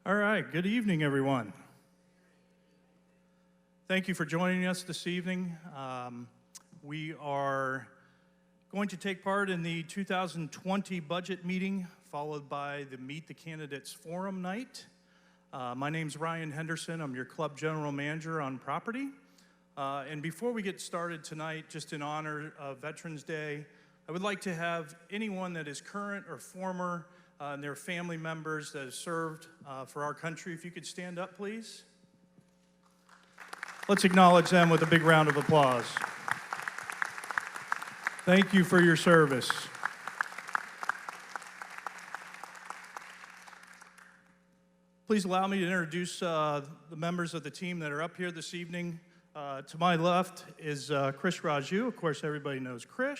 All right, good evening, everyone. Thank you for joining us this evening. We are going to take part in the 2020 budget meeting, followed by the Meet the Candidates Forum night. My name's Ryan Henderson. I'm your club general manager on property. And before we get started tonight, just in honor of Veterans Day, I would like to have anyone that is current or former and their family members that have served for our country, if you could stand up, please. Let's acknowledge them with a big round of applause. Thank you for your service. Please allow me to introduce the members of the team that are up here this evening. To my left is Krish Raju. Of course, everybody knows Krish.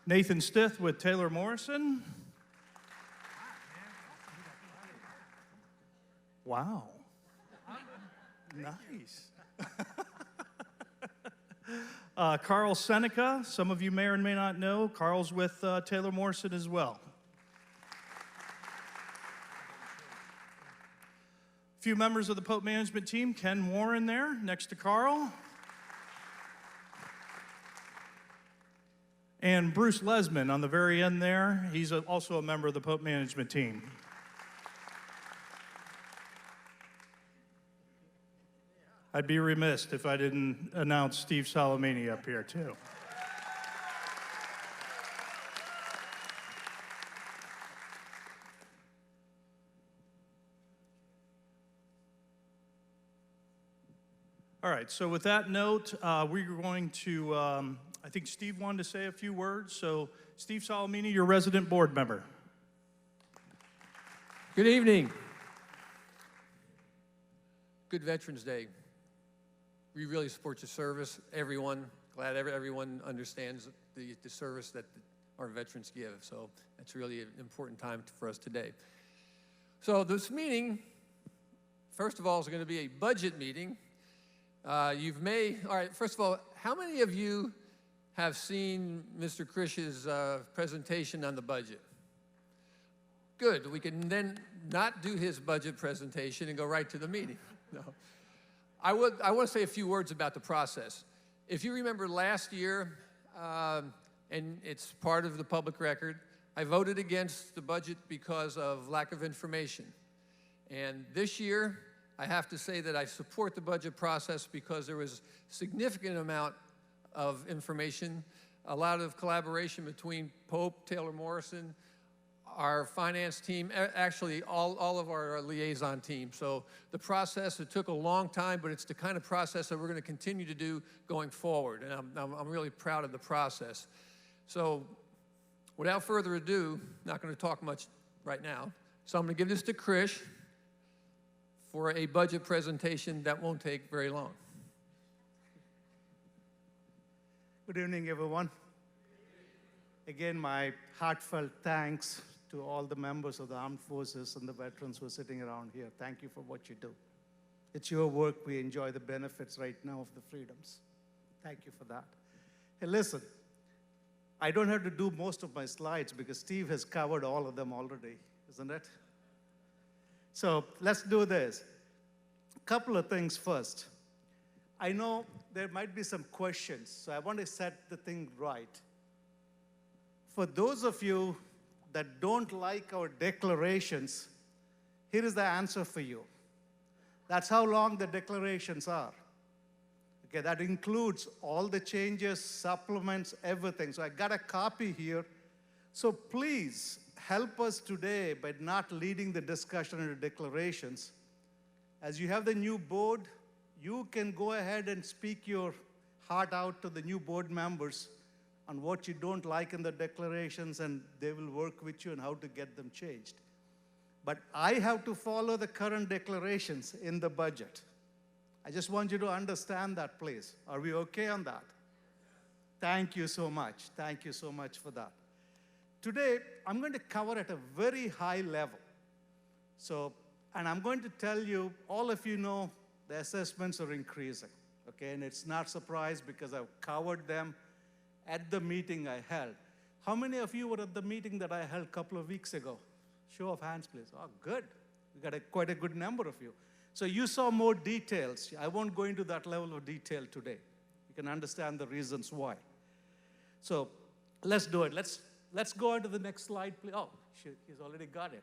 Nathan Stith with Taylor Morrison. Wow. Nice. Carl Seneca, some of you may or may not know, Carl's with Taylor Morrison as well. A few members of the Pope management team, Ken Warren there next to Carl. And Bruce Lesman on the very end there, he's also a member of the Pope management team. I'd be remiss if I didn't announce Steve Salamini up here too. All right, so with that note, we're going to, I think Steve wanted to say a few words. So Steve Salamini, your resident board member. Good evening. Good Veterans Day. We really support your service, everyone. Glad everyone understands the service that our veterans give. So that's really an important time for us today. So this meeting, first of all, is going to be a budget meeting. All right, first of all, how many of you have seen Mr. Krish's presentation on the budget? Good, we can then not do his budget presentation and go right to the meeting. No. I want to say a few words about the process. If you remember last year, and it's part of the public record, I voted against the budget because of lack of information. And this year, I have to say that I support the budget process because there was a significant amount of information, a lot of collaboration between Pope, Taylor Morrison, our finance team, actually all of our liaison team. So the process, it took a long time, but it's the kind of process that we're going to continue to do going forward. And I'm really proud of the process. So without further ado, not going to talk much right now. So I'm going to give this to Krish for a budget presentation that won't take very long. Good evening, everyone. Again, my heartfelt thanks to all the members of the armed forces and the veterans who are sitting around here. Thank you for what you do. It's your work. We enjoy the benefits right now of the freedoms. Thank you for that. Hey, listen, I don't have to do most of my slides because Steve has covered all of them already, isn't it? So let's do this. A couple of things first. I know there might be some questions, so I want to set the thing right. For those of you that don't like our declarations, here is the answer for you. That's how long the declarations are. Okay, that includes all the changes, supplements, everything. So I got a copy here. So please help us today by not leading the discussion into declarations. As you have the new board, you can go ahead and speak your heart out to the new board members on what you don't like in the declarations, and they will work with you on how to get them changed. But I have to follow the current declarations in the budget. I just want you to understand that, please. Are we okay on that? Thank you so much. Thank you so much for that. Today, I'm going to cover at a very high level. And I'm going to tell you, all of you know the assessments are increasing, okay? And it's not a surprise because I've covered them at the meeting I held. How many of you were at the meeting that I held a couple of weeks ago? Show of hands, please. Oh, good. We got quite a good number of you. So you saw more details. I won't go into that level of detail today. You can understand the reasons why. So let's do it. Let's go on to the next slide, please. Oh, he's already got it.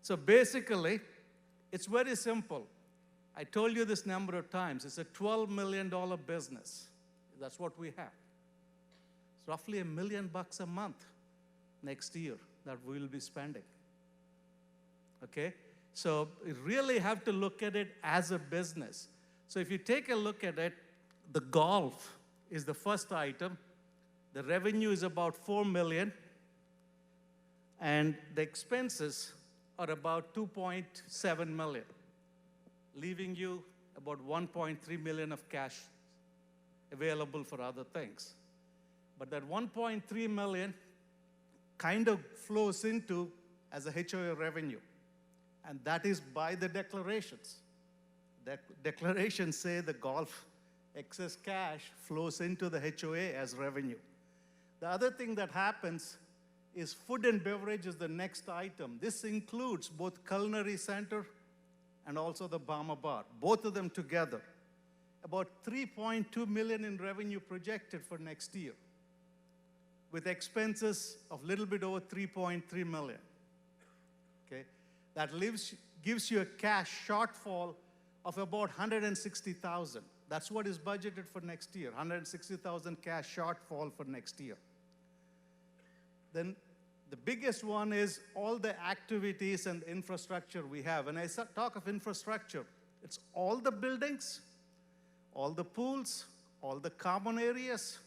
So basically, it's very simple. I told you this number of times. It's a $12 million business. That's what we have. It's roughly $1 million a month next year that we will be spending. Okay? So you really have to look at it as a business. So if you take a look at it, the golf is the first item. The revenue is about $4 million, and the expenses are about $2.7 million, leaving you about $1.3 million of cash available for other things. But that $1.3 million kind of flows into as a HOA revenue, and that is by the declarations. The declarations say the golf excess cash flows into the HOA as revenue. The other thing that happens is food and beverage is the next item. This includes both culinary center and also the Bahama Bar, both of them together. About $3.2 million in revenue projected for next year, with expenses of a little bit over $3.3 million. Okay? That gives you a cash shortfall of about $160,000. That's what is budgeted for next year, $160,000 cash shortfall for next year. Then the biggest one is all the activities and infrastructure we have. When I talk of infrastructure, it's all the buildings, all the pools, all the common areas.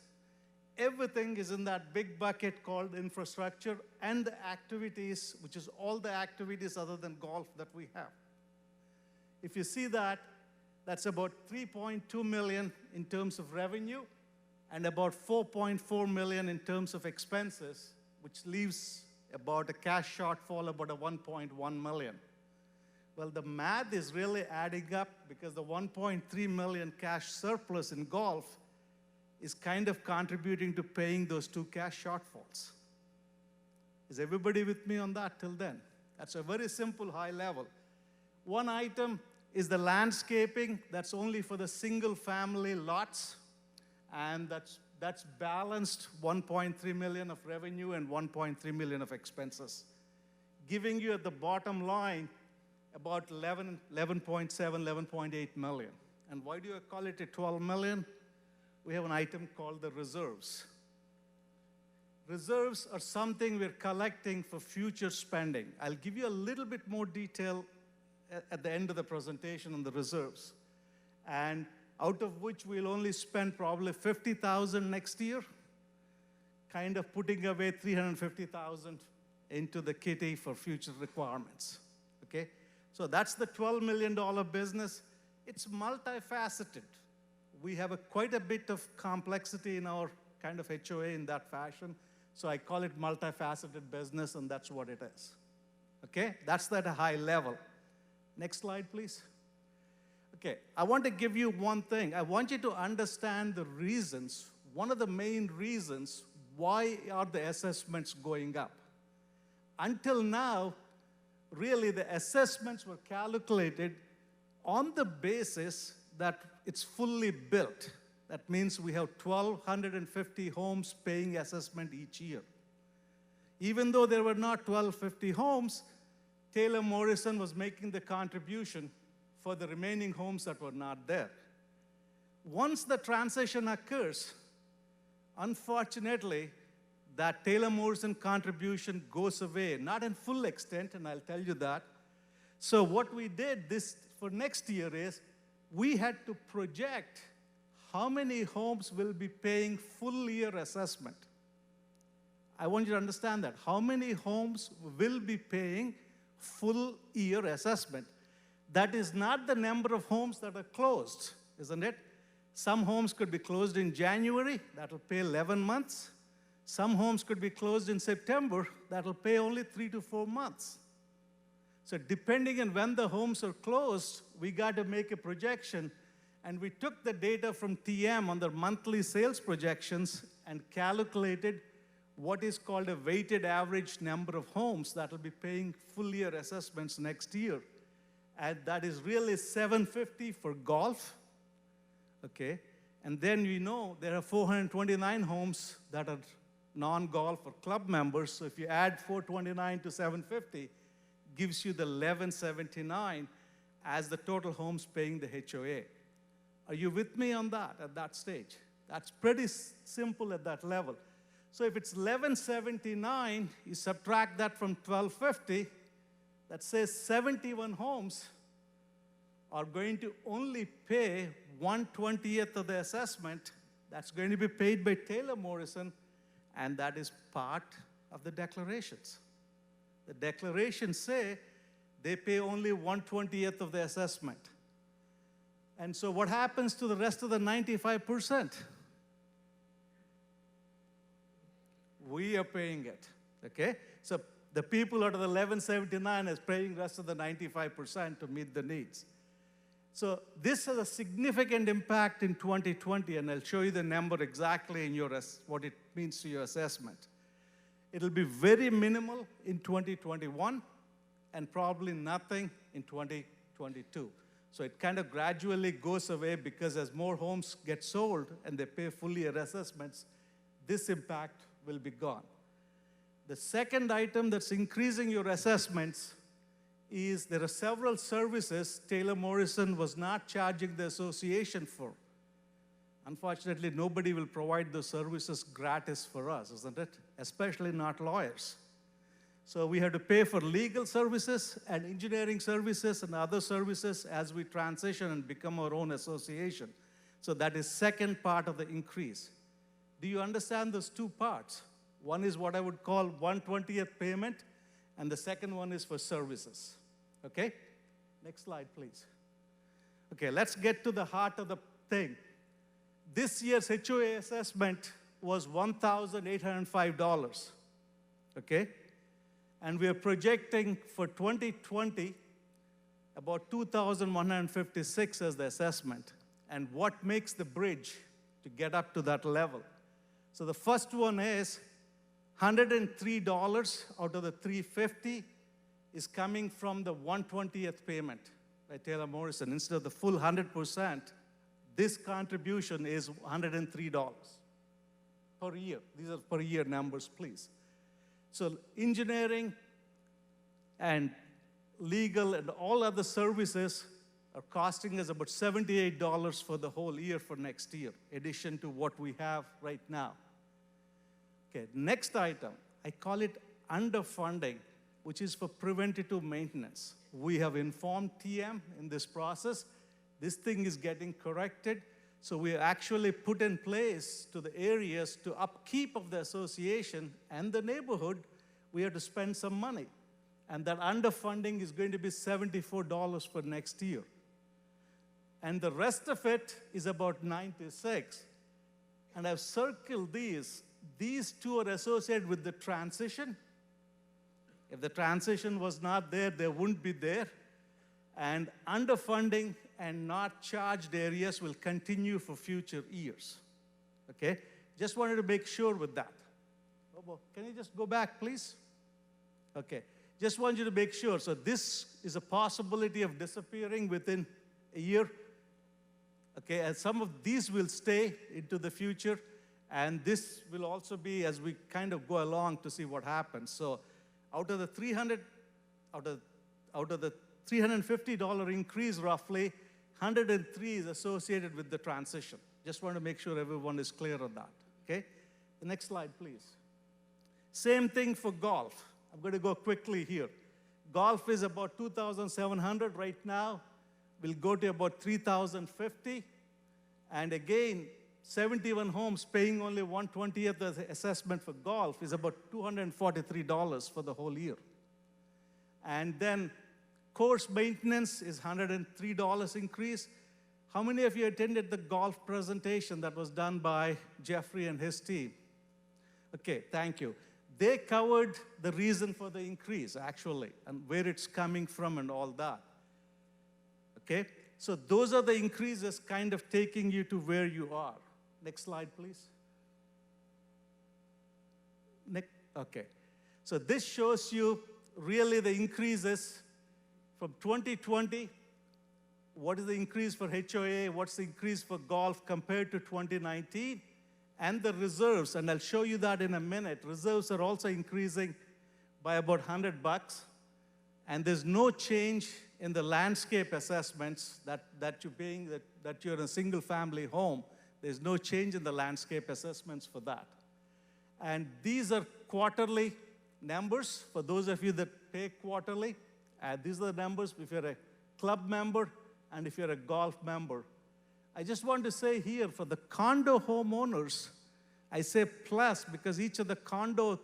Everything is in that big bucket called infrastructure, and the activities, which is all the activities other than golf that we have. If you see that, that's about $3.2 million in terms of revenue and about $4.4 million in terms of expenses, which leaves about a cash shortfall about a $1.1 million. Well, the math is really adding up because the $1.3 million cash surplus in golf is kind of contributing to paying those two cash shortfalls. Is everybody with me on that till then? That's a very simple high level. One item is the landscaping. That's only for the single family lots, and that's balanced $1.3 million of revenue and $1.3 million of expenses, giving you at the bottom line about $11.7, $11.8 million. And why do I call it a $12 million? We have an item called the reserves. Reserves are something we're collecting for future spending. I'll give you a little bit more detail at the end of the presentation on the reserves, and out of which we'll only spend probably $50,000 next year, kind of putting away $350,000 into the kitty for future requirements, okay? So that's the $12 million business. It's multifaceted. We have quite a bit of complexity in our kind of HOA in that fashion, so I call it multifaceted business, and that's what it is, okay? That's at a high level. Next slide, please. Okay, I want to give you one thing. I want you to understand the reasons, one of the main reasons why are the assessments going up. Until now, really the assessments were calculated on the basis that it's fully built. That means we have 1,250 homes paying assessment each year. Even though there were not 1,250 homes, Taylor Morrison was making the contribution for the remaining homes that were not there. Once the transition occurs, unfortunately, that Taylor Morrison contribution goes away, not in full extent, and I'll tell you that. So what we did this for next year is we had to project how many homes will be paying full year assessment. I want you to understand that. How many homes will be paying full year assessment? That is not the number of homes that are closed, isn't it? Some homes could be closed in January, that'll pay 11 months. Some homes could be closed in September, that'll pay only 3 to 4 months. So depending on when the homes are closed, we got to make a projection, and we took the data from TM on their monthly sales projections and calculated what is called a weighted average number of homes that will be paying full year assessments next year. And that is really 750 for golf, okay? And then we know there are 429 homes that are non-golf or club members. So if you add 429 to 750, gives you the 1179 as the total homes paying the HOA. Are you with me on that at that stage? That's pretty simple at that level. So if it's 1179, you subtract that from 1250, that says 71 homes are going to only pay 1/20th of the assessment. That's going to be paid by Taylor Morrison, and that is part of the declarations. The declarations say they pay only 1/20th of the assessment. And so what happens to the rest of the 95%? We are paying it, okay? So the people out of the 1179 is paying the rest of the 95% to meet the needs. So this has a significant impact in 2020, and I'll show you the number exactly in your what it means to your assessment. It'll be very minimal in 2021, and probably nothing in 2022. So it kind of gradually goes away because as more homes get sold and they pay full year assessments, this impact will be gone. The second item that's increasing your assessments is there are several services Taylor Morrison was not charging the association for. Unfortunately, nobody will provide those services gratis for us, isn't it? Especially not lawyers. So we have to pay for legal services and engineering services and other services as we transition and become our own association. So that is second part of the increase. Do you understand those two parts? One is what I would call 1/20th payment, and the second one is for services. Okay? Next slide, please. Okay, let's get to the heart of the thing. This year's HOA assessment was $1,805. Okay? And we are projecting for 2020 about 2,156 as the assessment. And what makes the bridge to get up to that level? So the first one is $103 out of the $350 is coming from the 1/20th payment by Taylor Morrison. Instead of the full 100%, this contribution is $103 per year. These are per year numbers, please. So engineering and legal and all other services are costing us about $78 for the whole year for next year, in addition to what we have right now. Okay, next item, I call it underfunding, which is for preventative maintenance. We have informed TM in this process. This thing is getting corrected. So we actually put in place to the areas to upkeep of the association and the neighborhood, we have to spend some money. And that underfunding is going to be $74 for next year. And the rest of it is about $96. And I've circled these. These two are associated with the transition. If the transition was not there, they wouldn't be there. And underfunding and not charged areas will continue for future years. Okay? Just wanted to make sure with that. Can you just go back, please? Okay. Just want you to make sure. So this is a possibility of disappearing within a year. Okay, and some of these will stay into the future. And this will also be as we kind of go along to see what happens. So out of the $350 increase roughly, 103 is associated with the transition. Just want to make sure everyone is clear on that, okay? The next slide, please. Same thing for golf. I'm going to go quickly here. Golf is about 2,700 right now. We'll go to about 3,050. And again, 71 homes paying only 1/20th of the assessment for golf is about $243 for the whole year. And then course maintenance is $103 increase. How many of you attended the golf presentation that was done by Jeffrey and his team? Okay, thank you. They covered the reason for the increase, actually, and where it's coming from and all that. Okay? So those are the increases kind of taking you to where you are. Next slide, please. Okay. So this shows you really the increases from 2020. What is the increase for HOA? What's the increase for golf compared to 2019? And the reserves, and I'll show you that in a minute. Reserves are also increasing by about $100. And there's no change in the landscape assessments that you're paying, that you're in a single-family home. There's no change in the landscape assessments for that. And these are quarterly numbers for those of you that pay quarterly. These are the numbers if you're a club member and if you're a golf member. I just want to say here, for the condo homeowners, I say plus because each of the condo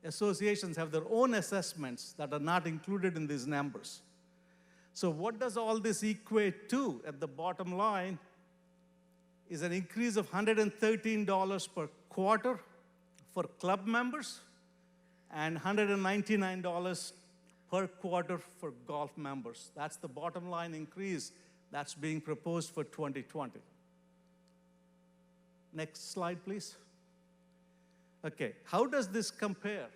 associations have their own assessments that are not included in these numbers. So what does all this equate to at the bottom line is an increase of $113 per quarter for club members and $199 per quarter for golf members. That's the bottom line increase that's being proposed for 2020. Next slide, please. Okay, how does this compare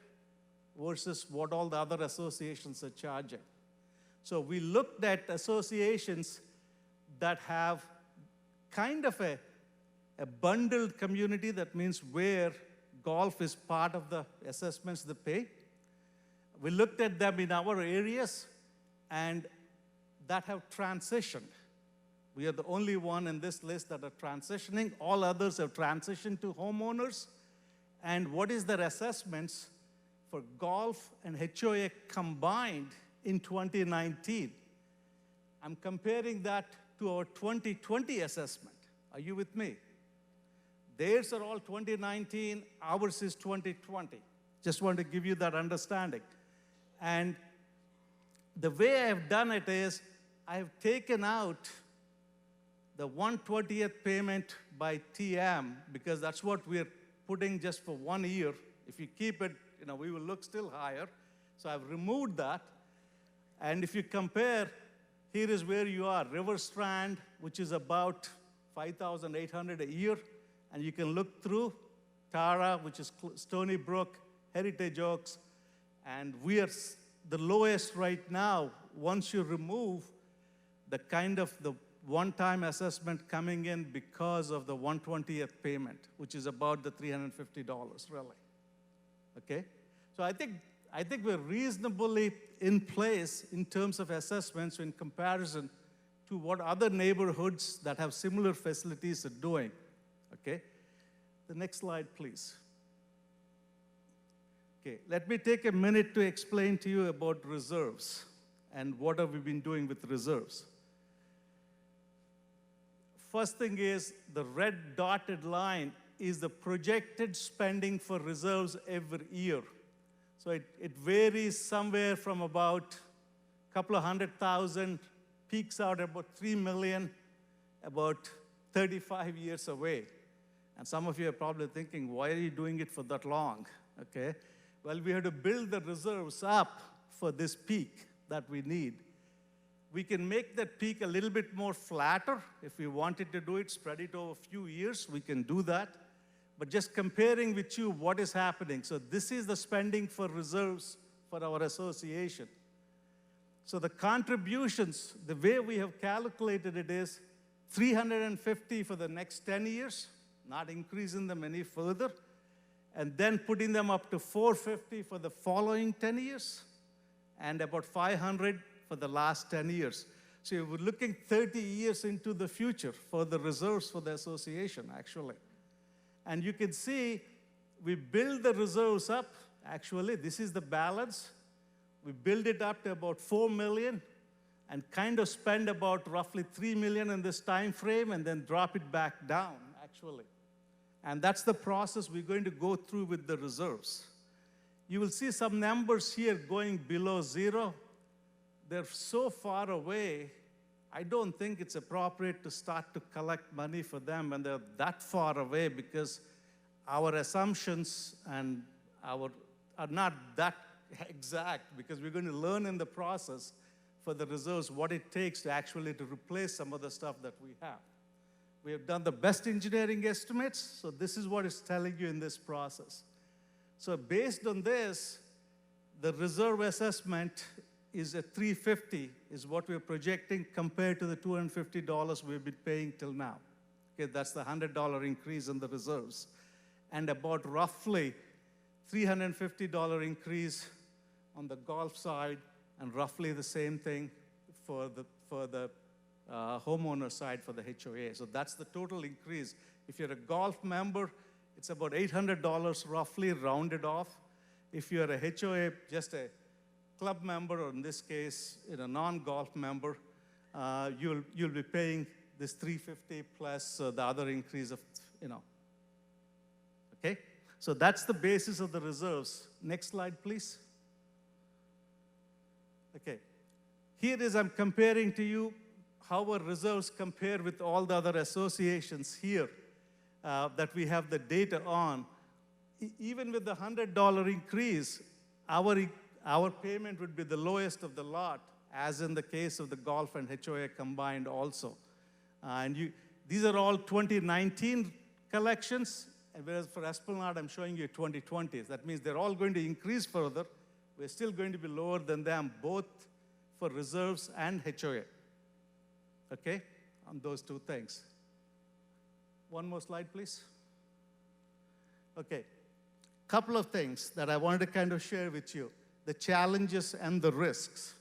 versus what all the other associations are charging? So we looked at associations that have kind of a bundled community. That means where golf is part of the assessments they pay. We looked at them in our areas and that have transitioned. We are the only one in this list that are transitioning. All others have transitioned to homeowners. And what is their assessments for golf and HOA combined in 2019? I'm comparing that to our 2020 assessment. Are you with me? Theirs are all 2019, ours is 2020. Just want to give you that understanding. And the way I've done it is I've taken out the 1/20th payment by TM because that's what we're putting just for 1 year. If you keep it, we will look still higher. So I've removed that. And if you compare, here is where you are. River Strand, which is about $5,800 a year. And you can look through Tara, which is Stony Brook, Heritage Oaks. And we are the lowest right now once you remove the kind of the one-time assessment coming in because of the 1/20th payment, which is about the $350, really. Okay? So I think we're reasonably in place in terms of assessments in comparison to what other neighborhoods that have similar facilities are doing. Okay? The next slide, please. Okay, let me take a minute to explain to you about reserves and what have we been doing with reserves. First thing is the red dotted line is the projected spending for reserves every year. So it varies somewhere from about a couple of $100,000, peaks out about $3 million, about 35 years away. And some of you are probably thinking, why are you doing it for that long? Okay. Well, we had to build the reserves up for this peak that we need. We can make that peak a little bit more flatter. If we wanted to do it, spread it over a few years, we can do that. But just comparing with you what is happening. So this is the spending for reserves for our association. So the contributions, the way we have calculated it is $350 for the next 10 years, not increasing them any further, and then putting them up to $450 for the following 10 years, and about $500 for the last 10 years. So we're looking 30 years into the future for the reserves for the association, actually. And you can see we build the reserves up. Actually, this is the balance. We build it up to about $4 million and kind of spend about roughly $3 million in this time frame and then drop it back down, actually. And that's the process we're going to go through with the reserves. You will see some numbers here going below zero. They're so far away, I don't think it's appropriate to start to collect money for them when they're that far away because our assumptions and are not that exact because we're going to learn in the process for the reserves what it takes to actually to replace some of the stuff that we have. We have done the best engineering estimates, so this is what it's telling you in this process. So based on this, the reserve assessment is at $350, is what we're projecting compared to the $250 we've been paying till now. Okay, that's the $100 increase in the reserves. And about roughly $350 increase on the golf side, and roughly the same thing for the homeowner side for the HOA. So that's the total increase. If you're a golf member, it's about $800 roughly rounded off. If you're a HOA, just a club member, or in this case, a non-golf member, you'll be paying this $350 plus the other increase of, Okay? So that's the basis of the reserves. Next slide, please. Okay. Here is, I'm comparing to you how our reserves compare with all the other associations here that we have the data on. Even with the $100 increase, our payment would be the lowest of the lot, as in the case of the golf and HOA combined also. These are all 2019 collections, and whereas for Esplanade, I'm showing you 2020s. That means they're all going to increase further. We're still going to be lower than them, both for reserves and HOA. Okay, on those two things. One more slide, please. Okay, couple of things that I wanted to kind of share with you, the challenges and the risks.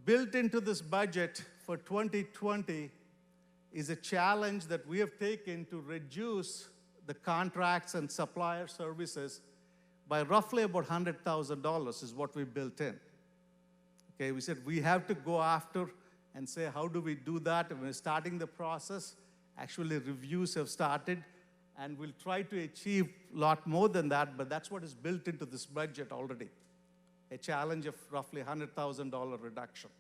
Built into this budget for 2020 is a challenge that we have taken to reduce the contracts and supplier services by roughly about $100,000 is what we built in. Okay, we said we have to go after and say, how do we do that? And we're starting the process. Actually, reviews have started, and we'll try to achieve a lot more than that, but that's what is built into this budget already. A challenge of roughly $100,000 reduction,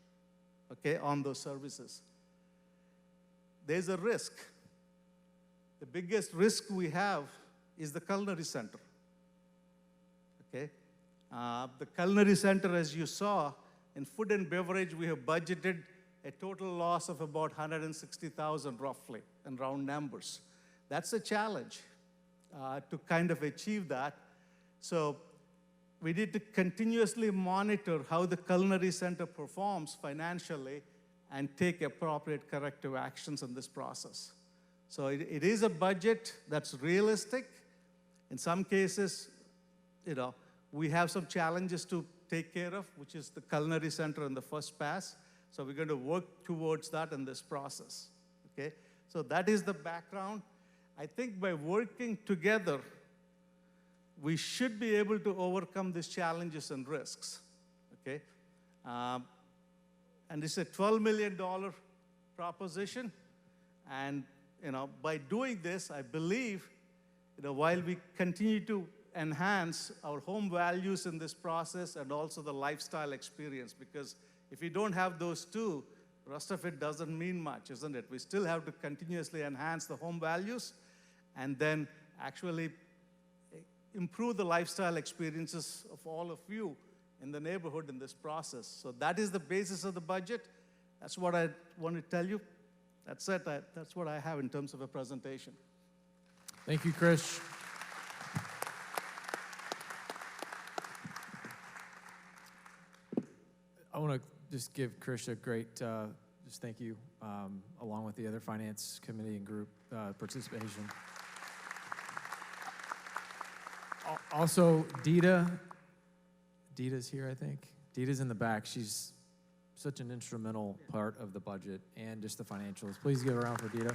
okay, on those services. There's a risk. The biggest risk we have is the culinary center, okay? The culinary center, as you saw, in food and beverage, we have budgeted a total loss of about $160,000 roughly, in round numbers. That's a challenge to kind of achieve that. So we need to continuously monitor how the culinary center performs financially and take appropriate corrective actions in this process. So it is a budget that's realistic. In some cases, we have some challenges to take care of, which is the culinary center in the first pass. So we're going to work towards that in this process, okay? So that is the background. I think by working together, we should be able to overcome these challenges and risks, okay? And it's a $12 million proposition. And, by doing this, I believe, while we continue to enhance our home values in this process and also the lifestyle experience, because if we don't have those two, the rest of it doesn't mean much, isn't it? We still have to continuously enhance the home values and then actually improve the lifestyle experiences of all of you in the neighborhood in this process. So that is the basis of the budget. That's what I want to tell you. That's it. That's what I have in terms of a presentation. Thank you, Krish. I want to just give Krish a great just thank you, along with the other finance committee and group participation. Also, Dita's here, I think. Dita's in the back. She's such an instrumental part of the budget and just the financials. Please give a round for Dita.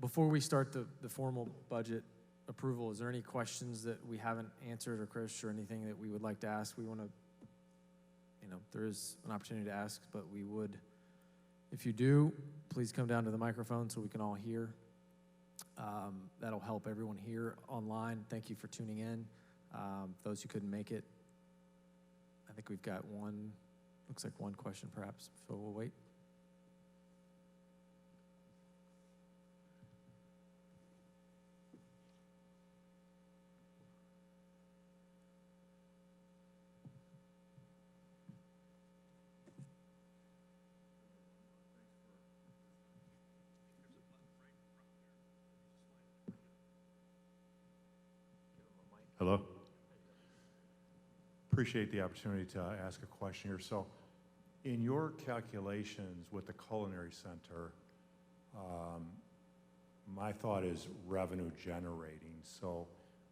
Before we start the formal budget approval, is there any questions that we haven't answered, or Krish, or anything that we would like to ask? We want to, there is an opportunity to ask, but we would, if you do, please come down to the microphone so we can all hear. That'll help everyone here online. Thank you for tuning in. Those who couldn't make it, I think we've got looks like one question perhaps, so we'll wait. Hello? Appreciate the opportunity to ask a question here. So, in your calculations with the culinary center, my thought is revenue generating. So,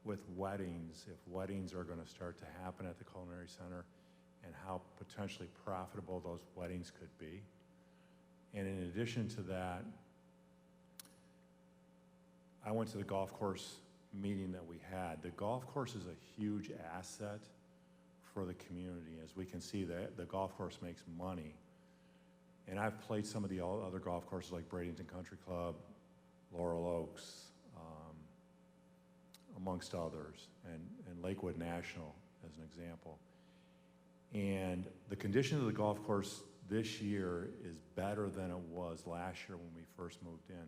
with weddings, if weddings are going to start to happen at the culinary center, and how potentially profitable those weddings could be. And in addition to that, I went to the golf course meeting that we had. The golf course is a huge asset for the community. As we can see, the golf course makes money. And I've played some of the other golf courses like Bradenton Country Club, Laurel Oaks, amongst others, and Lakewood National as an example. And the condition of the golf course this year is better than it was last year when we first moved in.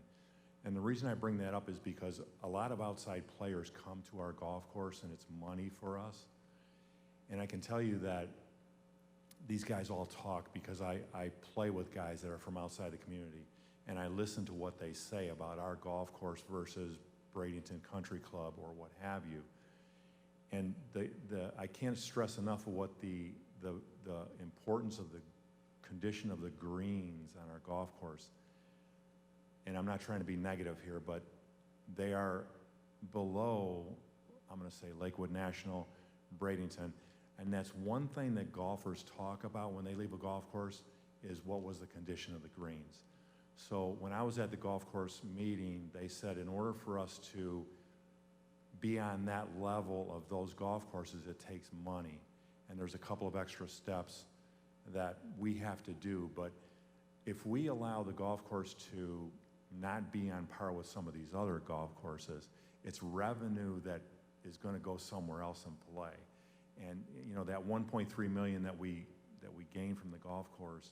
And the reason I bring that up is because a lot of outside players come to our golf course and it's money for us. And I can tell you that these guys all talk because I play with guys that are from outside the community, and I listen to what they say about our golf course versus Bradenton Country Club or what have you. And I can't stress enough of what the importance of the condition of the greens on our golf course. And I'm not trying to be negative here, but they are below, I'm going to say Lakewood National, Bradenton. And that's one thing that golfers talk about when they leave a golf course is what was the condition of the greens. So when I was at the golf course meeting, they said in order for us to be on that level of those golf courses, it takes money. And there's a couple of extra steps that we have to do. But if we allow the golf course to not be on par with some of these other golf courses, it's revenue that is going to go somewhere else and play. And you know, that 1.3 million that we gain from the golf course,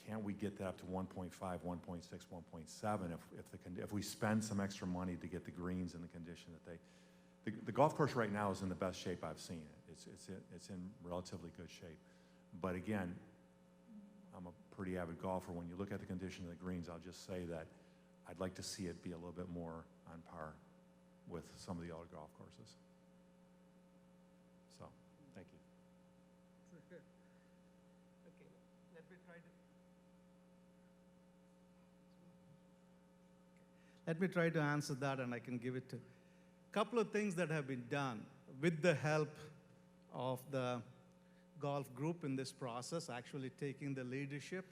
can't we get that up to 1.5, 1.6, 1.7 if we spend some extra money to get the greens in the condition that the golf course right now is in the best shape I've seen it. It's in relatively good shape. But again, I'm a pretty avid golfer. When you look at the condition of the greens, I'll just say that I'd like to see it be a little bit more on par with some of the other golf courses. So, thank you. Okay, let me try to. Let me try to answer that, and I can give it to a couple of things that have been done with the help of the golf group in this process, actually taking the leadership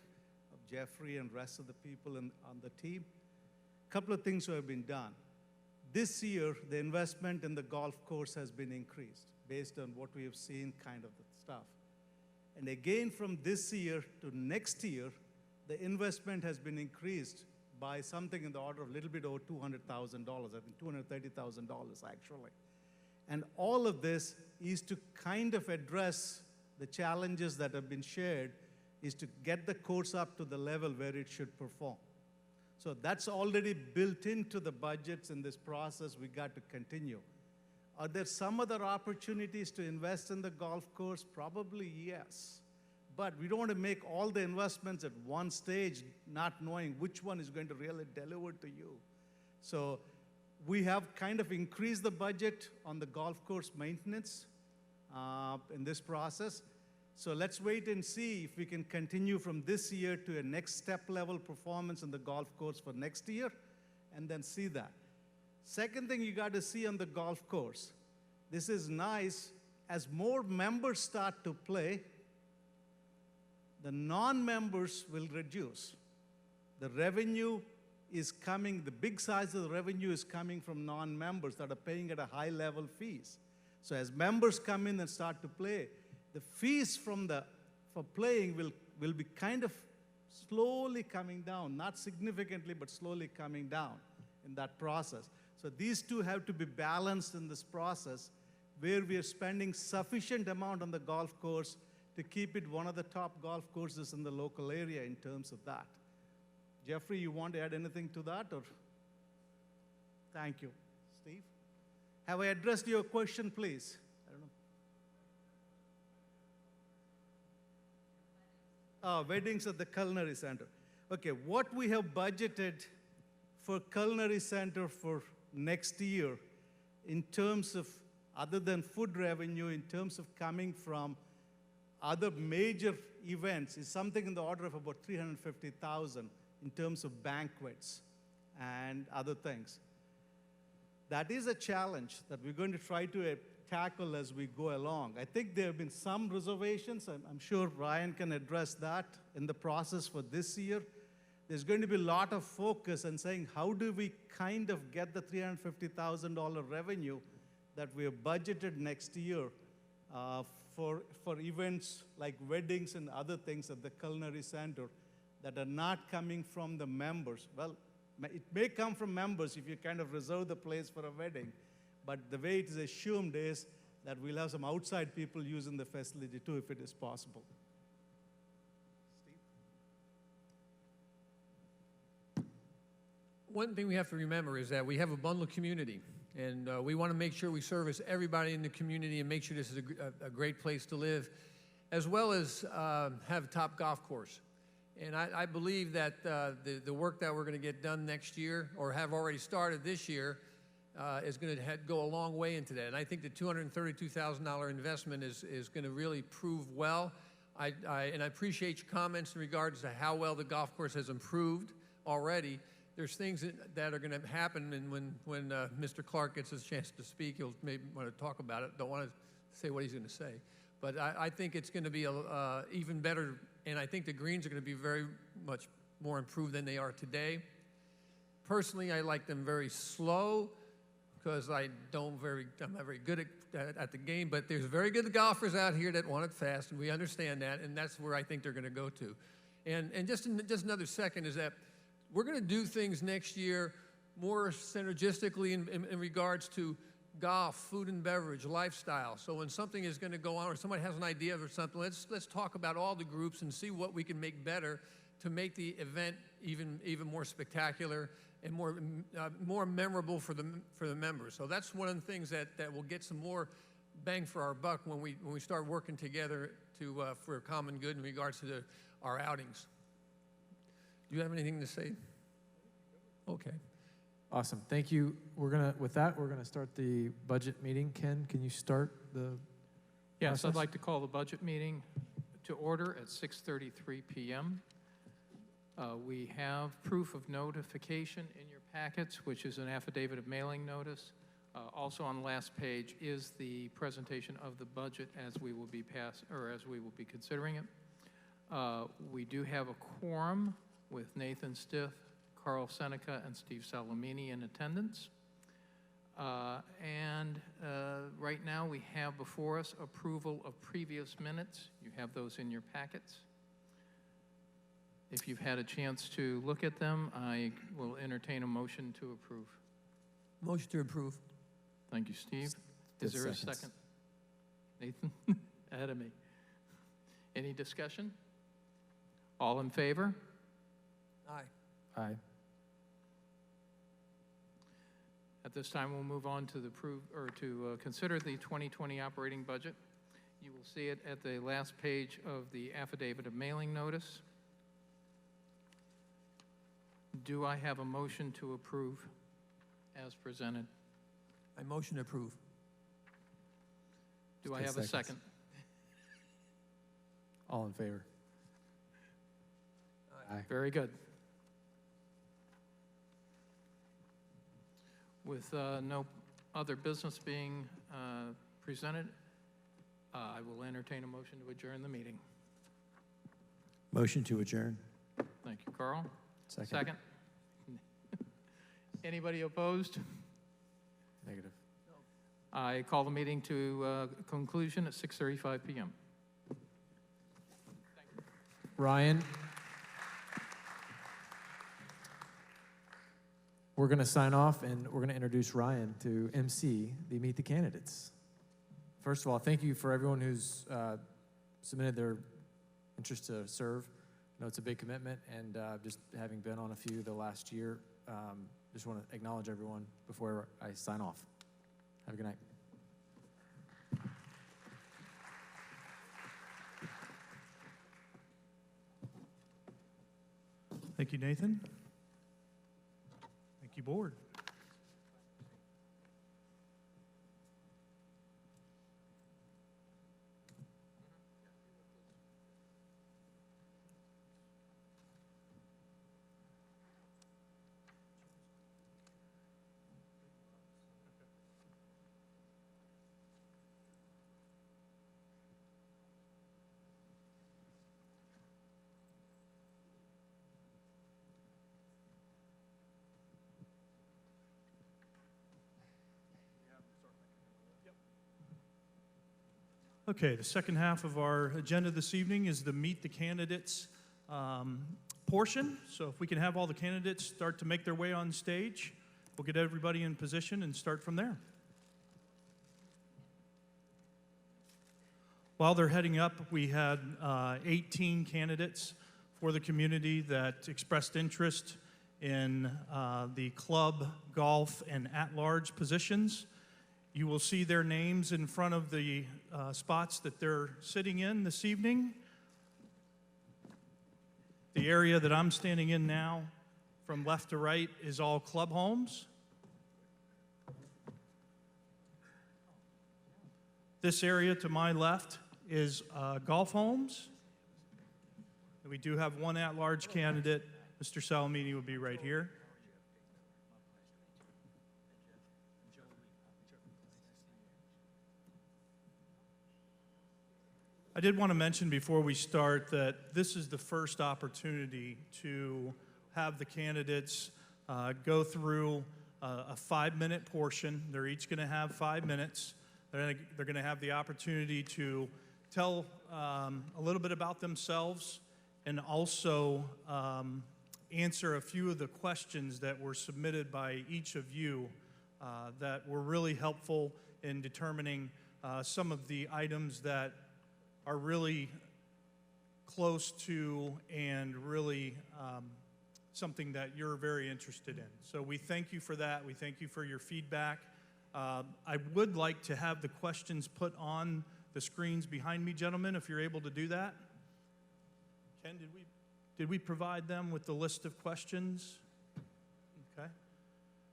of Jeffrey and rest of the people on the team. A couple of things have been done. This year, the investment in the golf course has been increased based on what we have seen, kind of the stuff. And again, from this year to next year, the investment has been increased by something in the order of a little bit over $200,000, I think $230,000 actually. And all of this is to kind of address the challenges that have been shared, is to get the course up to the level where it should perform. So that's already built into the budgets in this process. We got to continue. Are there some other opportunities to invest in the golf course? Probably yes. But we don't want to make all the investments at one stage, not knowing which one is going to really deliver to you. So we have kind of increased the budget on the golf course maintenance in this process. So let's wait and see if we can continue from this year to a next step level performance in the golf course for next year, and then see that. Second thing you got to see on the golf course, this is nice, as more members start to play, the non-members will reduce. The revenue is coming, the big size of the revenue is coming from non-members that are paying at a high level fees. So as members come in and start to play, the fees for playing will be kind of slowly coming down, not significantly, but slowly coming down in that process. So these two have to be balanced in this process, where we are spending sufficient amount on the golf course to keep it one of the top golf courses in the local area in terms of that. Jeffrey, you want to add anything to that, or? Thank you. Steve? Have I addressed your question, please? I don't know. Weddings at the Culinary Center. Okay, what we have budgeted for Culinary Center for next year in terms of other than food revenue in terms of coming from other major events is something in the order of about 350,000 in terms of banquets and other things. That is a challenge that we're going to try to tackle as we go along. I think there have been some reservations, and I'm sure Ryan can address that in the process for this year. There's going to be a lot of focus on saying, how do we kind of get the $350,000 revenue that we have budgeted next year for events like weddings and other things at the Culinary Center that are not coming from the members. Well, it may come from members if you kind of reserve the place for a wedding, but the way it is assumed is that we'll have some outside people using the facility too, if it is possible. One thing we have to remember is that we have a bundled community, and we want to make sure we service everybody in the community and make sure this is a great place to live, as well as have a top golf course. And I believe that the work that we're going to get done next year, or have already started this year, is going to go a long way into that. And I think the $232,000 investment is going to really prove well. And I appreciate your comments in regards to how well the golf course has improved already. There's things that are going to happen, and when Mr. Clark gets his chance to speak, he'll maybe want to talk about it. Don't want to say what he's going to say. But I think it's going to be even better, and I think the greens are going to be very much more improved than they are today. Personally, I like them very slow because I'm not very good at the game, but there's very good golfers out here that want it fast, and we understand that, and that's where I think they're going to go to. And just another second is that we're going to do things next year more synergistically in regards to golf, food and beverage, lifestyle. So when something is going to go on or somebody has an idea or something, let's talk about all the groups and see what we can make better to make the event even more spectacular and more memorable for the members. So that's one of the things that will get some more bang for our buck when we start working together for a common good in regards to our outings. Do you have anything to say? Okay. Awesome. Thank you. With that, we're gonna start the budget meeting. Ken, can you start the Yes, process? I'd like to call the budget meeting to order at 6:33 p.m. We have proof of notification in your packets, which is an affidavit of mailing notice. Also on the last page is the presentation of the budget as we will be considering it. We do have a quorum with Nathan Stith, Carl Seneca, and Steve Salamini in attendance. Right now we have before us approval of previous minutes. You have those in your packets. If you've had a chance to look at them, I will entertain a motion to approve. Motion to approve. Thank you, Steve. Is there a second? Nathan? Ahead of me. Any discussion? All in favor? Aye. Aye. At this time, we'll move on to consider the 2020 operating budget. You will see it at the last page of the affidavit of mailing notice. Do I have a motion to approve as presented? I motion to approve. Do I have a second? All in favor? Aye. Very good. With no other business being presented, I will entertain a motion to adjourn the meeting. Motion to adjourn. Thank you, Carl. Second. Anybody opposed? Negative. I call the meeting to conclusion at 6:35 p.m. Ryan, we're going to sign off, and we're going to introduce Ryan to MC the Meet the Candidates. First of all, thank you for everyone who's submitted their interest to serve. I know it's a big commitment, and just having been on a few the last year, just want to acknowledge everyone before I sign off. Have a good night. Thank you, Nathan. Thank you, board. Okay, the second half of our agenda this evening is the Meet the Candidates portion. So if we can have all the candidates start to make their way on stage, we'll get everybody in position and start from there. While they're heading up, we had 18 candidates for the community that expressed interest in the club, golf, and at-large positions. You will see their names in front of the spots that they're sitting in this evening. The area that I'm standing in now, from left to right, is all club homes. This area to my left is golf homes. And we do have one at-large candidate. Mr. Salamini will be right here. I did want to mention before we start that this is the first opportunity to have the candidates go through a 5-minute portion. They're each going to have 5 minutes. They're going to have the opportunity to tell a little bit about themselves and also answer a few of the questions that were submitted by each of you that were really helpful in determining some of the items that are really close to and really something that you're very interested in. So we thank you for that. We thank you for your feedback. I would like to have the questions put on the screens behind me, gentlemen, if you're able to do that. Ken, did we provide them with the list of questions? Okay.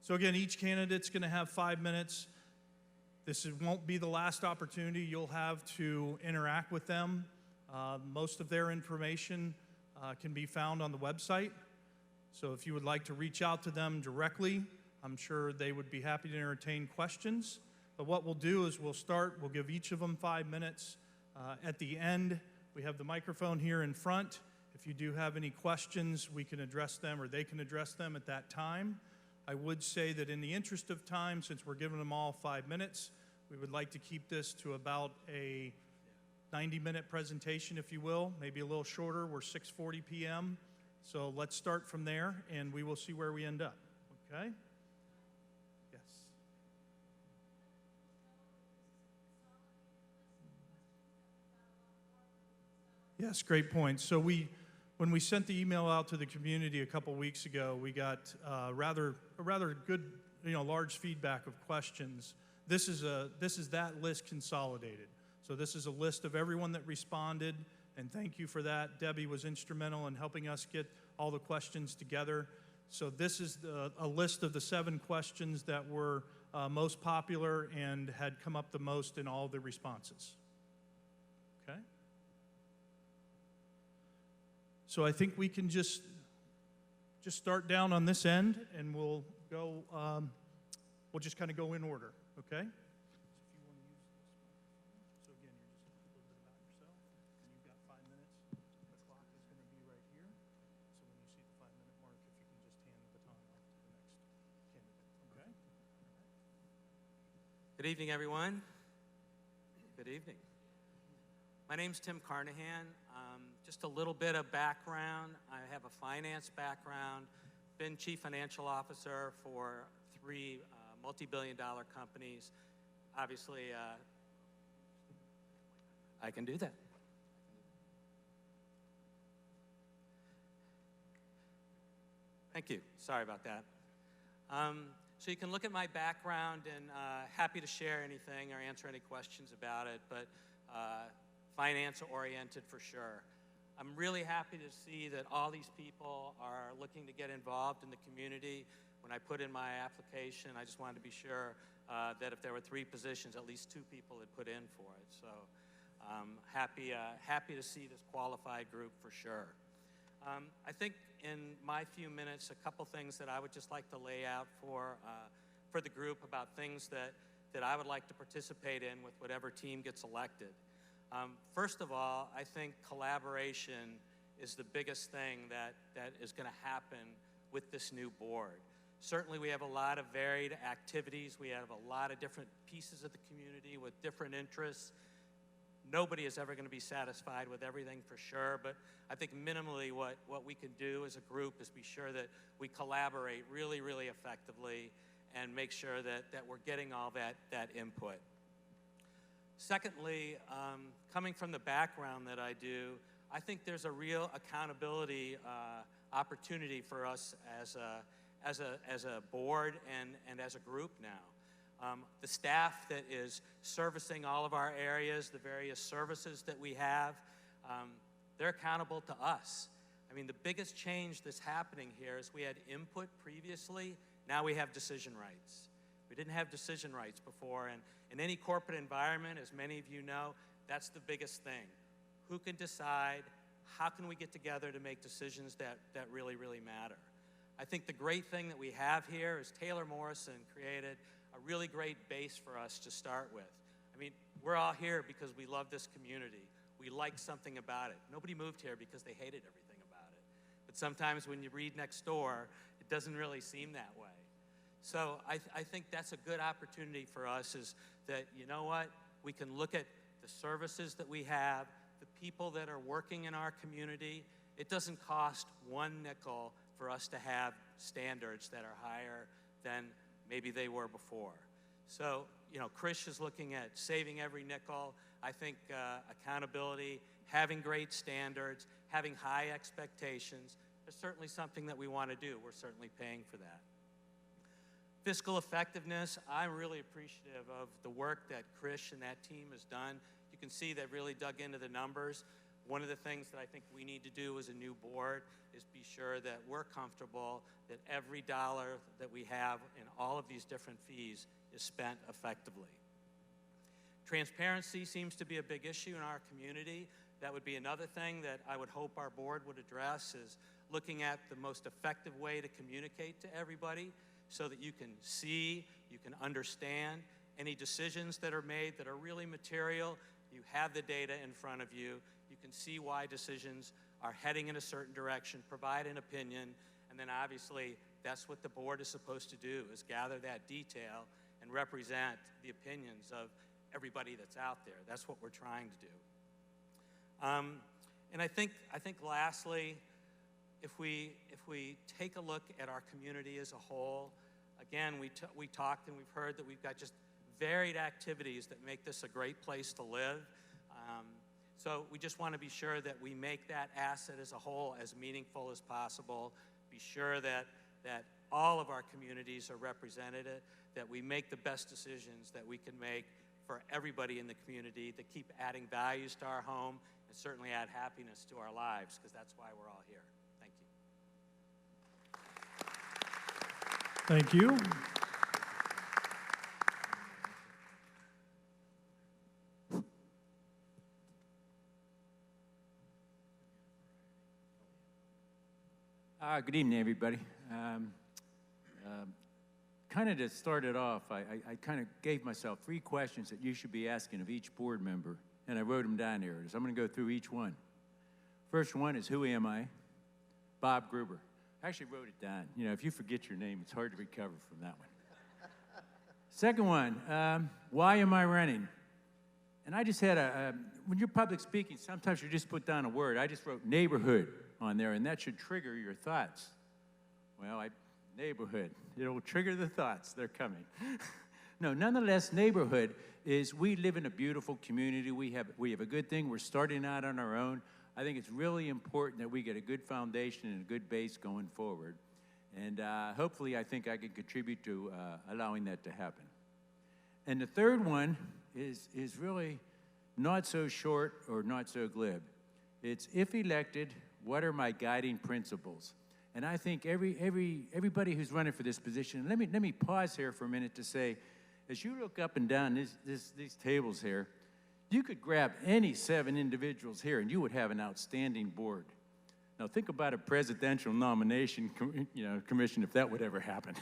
So again, each candidate's going to have 5 minutes. This won't be the last opportunity you'll have to interact with them. Most of their information can be found on the website. So if you would like to reach out to them directly, I'm sure they would be happy to entertain questions. But what we'll do is we'll give each of them 5 minutes. At the end, we have the microphone here in front. If you do have any questions, we can address them or they can address them at that time. I would say that in the interest of time, since we're giving them all 5 minutes, we would like to keep this to about a 90-minute presentation, if you will, maybe a little shorter. We're 6:40 p.m., so let's start from there, and we will see where we end up, okay? Yes. Yes, great point. So when we sent the email out to the community a couple weeks ago, we got a rather good, large feedback of questions. This is that list consolidated. So this is a list of everyone that responded, and thank you for that. Debbie was instrumental in helping us get all the questions together. So this is a list of the 7 questions that were most popular and had come up the most in all the responses. Okay? So I think we can just start down on this end, and we'll go. We'll just kind of go in order, okay? So if you want to use this microphone. So again, you're just a little bit about yourself, and you've got 5 minutes. The clock is going to be right here. So when you see the 5-minute mark, if you can just hand the baton off to the next candidate, okay? Good evening, everyone. Good evening. My name's Tim Carnahan. Just a little bit of background. I have a finance background, been chief financial officer for 3 multi-billion-dollar companies. Obviously, I can do that. Thank you. Sorry about that. So you can look at my background, and happy to share anything or answer any questions about it, but finance-oriented for sure. I'm really happy to see that all these people are looking to get involved in the community. When I put in my application, I just wanted to be sure that if there were 3 positions, at least 2 people had put in for it. So happy to see this qualified group for sure. I think in my few minutes, a couple things that I would just like to lay out for the group about things that I would like to participate in with whatever team gets elected. First of all, I think collaboration is the biggest thing that is going to happen with this new board. Certainly, we have a lot of varied activities. We have a lot of different pieces of the community with different interests. Nobody is ever going to be satisfied with everything for sure, but I think minimally what we can do as a group is be sure that we collaborate really, really effectively and make sure that we're getting all that input. Secondly, coming from the background that I do, I think there's a real accountability opportunity for us as a board and as a group now. The staff that is servicing all of our areas, the various services that we have, they're accountable to us. I mean, the biggest change that's happening here is we had input previously, now we have decision rights. We didn't have decision rights before, and in any corporate environment, as many of you know, that's the biggest thing. Who can decide? How can we get together to make decisions that really, really matter? I think the great thing that we have here is Taylor Morrison created a really great base for us to start with. I mean, we're all here because we love this community. We like something about it. Nobody moved here because they hated everything about it. But sometimes when you read next door, it doesn't really seem that way. So I think that's a good opportunity for us, is that, you know what, we can look at the services that we have, the people that are working in our community. It doesn't cost one nickel for us to have standards that are higher than maybe they were before. So, you know, Chris is looking at saving every nickel. I think accountability, having great standards, having high expectations is certainly something that we want to do. We're certainly paying for that. Fiscal effectiveness, I'm really appreciative of the work that Chris and that team has done. You can see they've really dug into the numbers. One of the things that I think we need to do as a new board is be sure that we're comfortable that every dollar that we have in all of these different fees is spent effectively. Transparency seems to be a big issue in our community. That would be another thing that I would hope our board would address, is looking at the most effective way to communicate to everybody so that you can see, you can understand any decisions that are made that are really material. You have the data in front of you. You can see why decisions are heading in a certain direction, provide an opinion, and then obviously that's what the board is supposed to do, is gather that detail and represent the opinions of everybody that's out there. That's what we're trying to do. And I think lastly, if we take a look at our community as a whole, again, we talked and we've heard that we've got just varied activities that make this a great place to live. So we just want to be sure that we make that asset as a whole as meaningful as possible, be sure that all of our communities are represented, that we make the best decisions that we can make for everybody in the community, that keep adding values to our home and certainly add happiness to our lives, because that's why we're all here. Thank you. Thank you. Good evening, everybody. Kind of to start it off, I kind of gave myself 3 questions that you should be asking of each board member, and I wrote them down here. So I'm going to go through each one. First one is, who am I? Bob Gruber. I actually wrote it down. You know, if you forget your name, it's hard to recover from that one. Second one, why am I running? And I just had when you're public speaking, sometimes you just put down a word. I just wrote neighborhood on there, and that should trigger your thoughts. Well, neighborhood, it'll trigger the thoughts. They're coming. No, nonetheless, neighborhood is, we live in a beautiful community. We have a good thing. We're starting out on our own. I think it's really important that we get a good foundation and a good base going forward. And hopefully, I think I can contribute to allowing that to happen. And the third one is really not so short or not so glib. It's, if elected, what are my guiding principles? And I think everybody who's running for this position, let me pause here for a minute to say, as you look up and down these tables here, you could grab any 7 individuals here and you would have an outstanding board. Now think about a presidential nomination commission, if that would ever happen.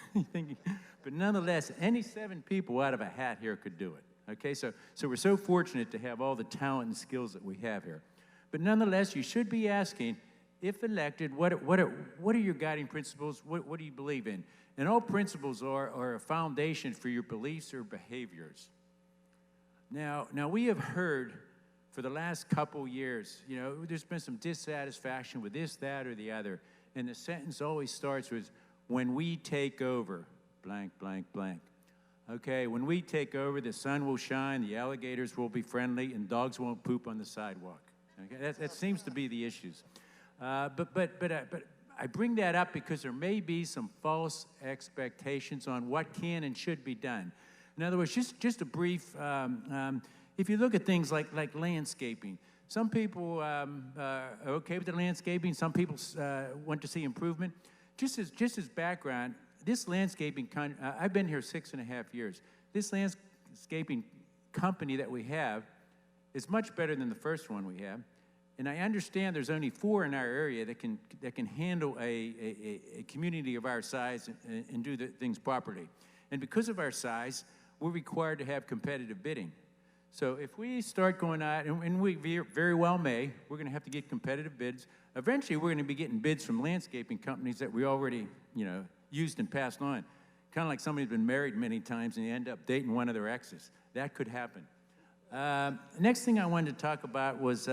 But nonetheless, any 7 people out of a hat here could do it. Okay, so we're so fortunate to have all the talent and skills that we have here. But nonetheless, you should be asking, if elected, what are your guiding principles? What do you believe in? And all principles are a foundation for your beliefs or behaviors. Now we have heard for the last couple years, you know, there's been some dissatisfaction with this, that, or the other. And the sentence always starts with, when we take over, blank, blank, blank. Okay, when we take over, the sun will shine, the alligators will be friendly, and dogs won't poop on the sidewalk. Okay, that seems to be the issues. But I bring that up because there may be some false expectations on what can and should be done. In other words, just a brief, if you look at things like landscaping, some people are okay with the landscaping, some people want to see improvement. Just as background, this landscaping, I've been here 6.5 years. This landscaping company that we have is much better than the first one we have. And I understand there's only 4 in our area that can handle a community of our size and do the things properly. And because of our size, we're required to have competitive bidding. So if we start going out, and we very well may, we're going to have to get competitive bids. Eventually, we're going to be getting bids from landscaping companies that we already, you know, used and passed on. Kind of like somebody's been married many times and you end up dating one of their exes. That could happen. Next thing I wanted to talk about was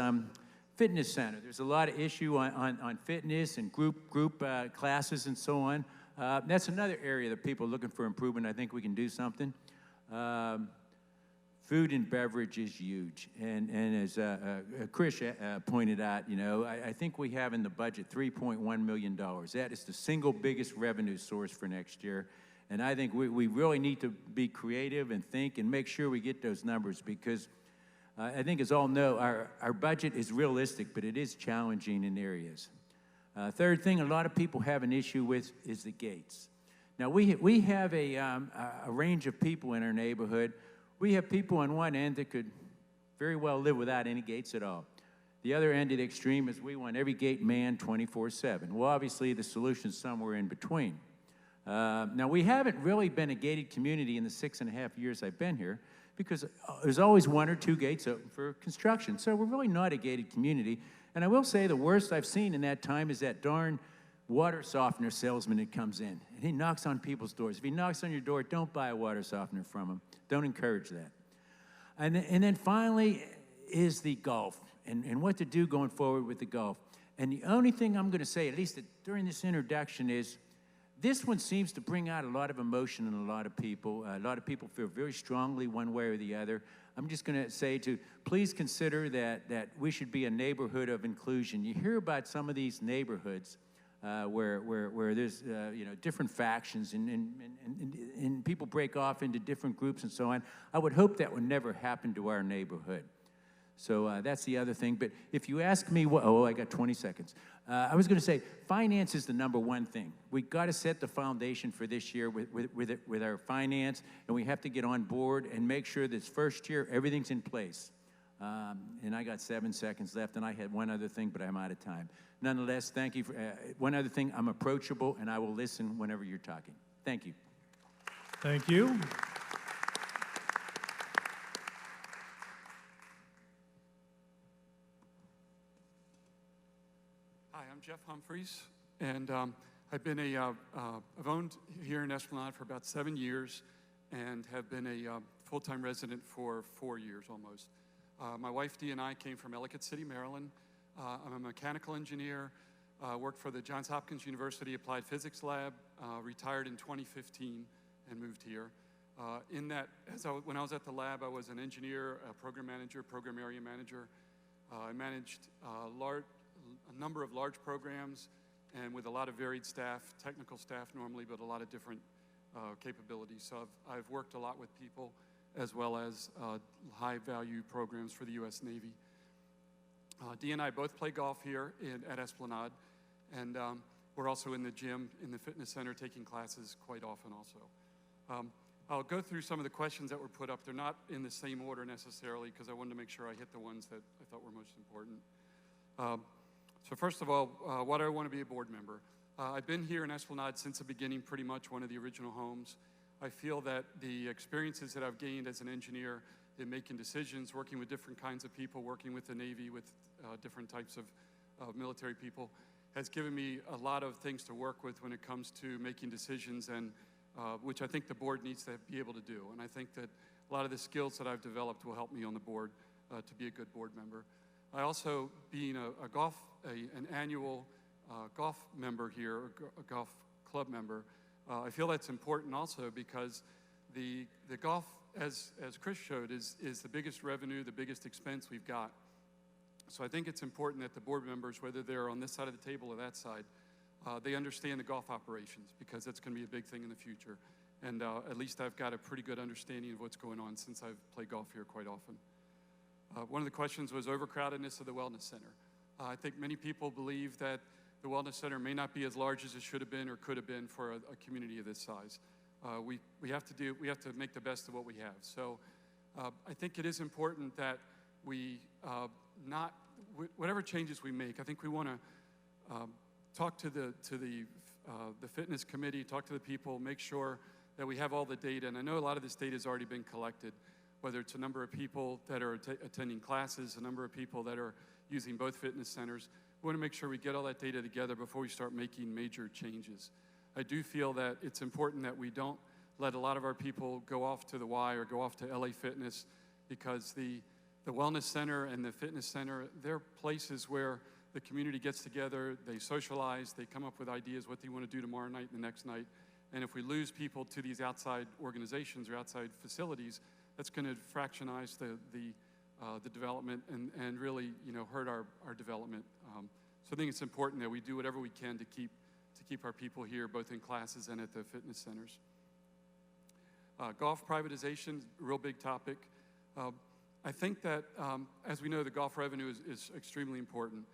fitness center. There's a lot of issue on fitness and group classes and so on. That's another area that people are looking for improvement. I think we can do something. Food and beverage is huge, and as Krish pointed out, you know, I think we have in the budget $3.1 million. That is the single biggest revenue source for next year, and I think we really need to be creative and think and make sure we get those numbers, because I think, as all know, our budget is realistic, but it is challenging in areas. Third thing a lot of people have an issue with is the gates. Now, we have a range of people in our neighborhood. We have people on one end that could very well live without any gates at all. The other end of the extreme is we want every gate manned 24/7. Well, obviously, the solution's somewhere in between. Now, we haven't really been a gated community in the 6.5 years I've been here, because there's always 1 or 2 gates open for construction. So we're really not a gated community. And I will say the worst I've seen in that time is that darn water softener salesman that comes in, and he knocks on people's doors. If he knocks on your door, don't buy a water softener from him. Don't encourage that. And then finally is the golf, and what to do going forward with the golf. And the only thing I'm going to say, at least during this introduction, is this one seems to bring out a lot of emotion in a lot of people. A lot of people feel very strongly one way or the other. I'm just going to say please consider that we should be a neighborhood of inclusion. You hear about some of these neighborhoods where there's you know, different factions and people break off into different groups and so on. I would hope that would never happen to our neighborhood. So that's the other thing. But if you ask me, I got 20 seconds. I was going to say finance is the number one thing. We've got to set the foundation for this year with our finance, and we have to get on board and make sure this first year everything's in place. And I got 7 seconds left, and I had one other thing, but I'm out of time. Nonetheless, thank you for one other thing. I'm approachable, and I will listen whenever you're talking. Thank you. Thank you. Hi, I'm Jeff Humphreys, and I've been I've owned here in Esplanade for about 7 years, and have been a full-time resident for 4 years almost. My wife Dee and I came from Ellicott City, Maryland. I'm a mechanical engineer, worked for the Johns Hopkins University Applied Physics Lab, retired in 2015 and moved here. When I was at the lab, I was an engineer, a program manager, program area manager. I managed a number of large programs, and with a lot of varied staff, technical staff normally, but a lot of different capabilities. So I've worked a lot with people, as well as high-value programs for the U.S. Navy. Dee and I both play golf here at Esplanade, and we're also in the gym, in the fitness center, taking classes quite often also. I'll go through some of the questions that were put up. They're not in the same order necessarily, because I wanted to make sure I hit the ones that I thought were most important. So first of all, why do I want to be a board member? I've been here in Esplanade since the beginning, pretty much one of the original homes. I feel that the experiences that I've gained as an engineer in making decisions, working with different kinds of people, working with the Navy, with different types of military people, has given me a lot of things to work with when it comes to making decisions, and which I think the board needs to be able to do. And I think that a lot of the skills that I've developed will help me on the board to be a good board member. I also, being an annual golf member here, a golf club member, I feel that's important also because the golf, as Chris showed, is the biggest revenue, the biggest expense we've got. So I think it's important that the board members, whether they're on this side of the table or that side, they understand the golf operations because that's going to be a big thing in the future. And at least I've got a pretty good understanding of what's going on since I've played golf here quite often. One of the questions was overcrowdedness of the Wellness Center. I think many people believe that the Wellness Center may not be as large as it should have been or could have been for a community of this size. We have to make the best of what we have. So I think it is important that we whatever changes we make, I think we want to talk to the fitness committee, talk to the people, make sure that we have all the data. And I know a lot of this data has already been collected, whether it's a number of people that are attending classes, a number of people that are using both fitness centers. We want to make sure we get all that data together before we start making major changes. I do feel that it's important that we don't let a lot of our people go off to the Y or go off to LA Fitness, because the Wellness Center and the Fitness Center, they're places where the community gets together, they socialize, they come up with ideas what they want to do tomorrow night and the next night. And if we lose people to these outside organizations or outside facilities, that's going to fractionize the development and really, hurt our development. So I think it's important that we do whatever we can to keep our people here, both in classes and at the fitness centers. Golf privatization, a real big topic. I think that, as we know, the golf revenue is extremely important.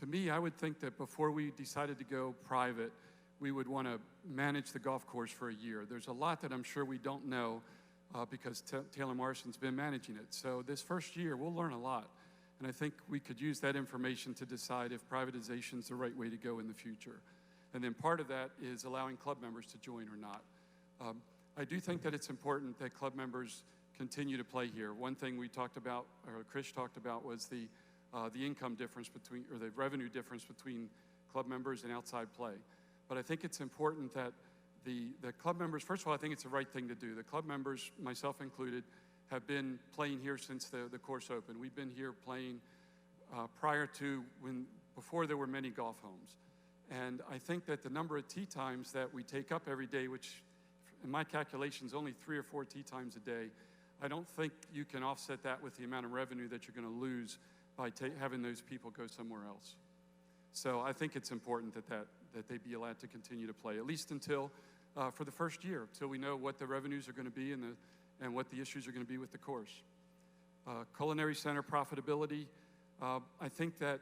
To me, I would think that before we decided to go private, we would want to manage the golf course for a year. There's a lot that I'm sure we don't know because Taylor Morrison's been managing it. So this first year, we'll learn a lot. And I think we could use that information to decide if privatization is the right way to go in the future. And then part of that is allowing club members to join or not. I do think that it's important that club members continue to play here. One thing we talked about, or Chris talked about, was the income difference between, or the revenue difference between club members and outside play. But I think it's important that the club members, first of all, I think it's the right thing to do. The club members, myself included, have been playing here since the course opened. We've been here playing before there were many golf homes. And I think that the number of tee times that we take up every day, which in my calculations, only 3 or 4 tee times a day, I don't think you can offset that with the amount of revenue that you're going to lose by having those people go somewhere else. So I think it's important that they be allowed to continue to play, at least until, for the first year, until we know what the revenues are going to be and what the issues are going to be with the course. Culinary center profitability, I think that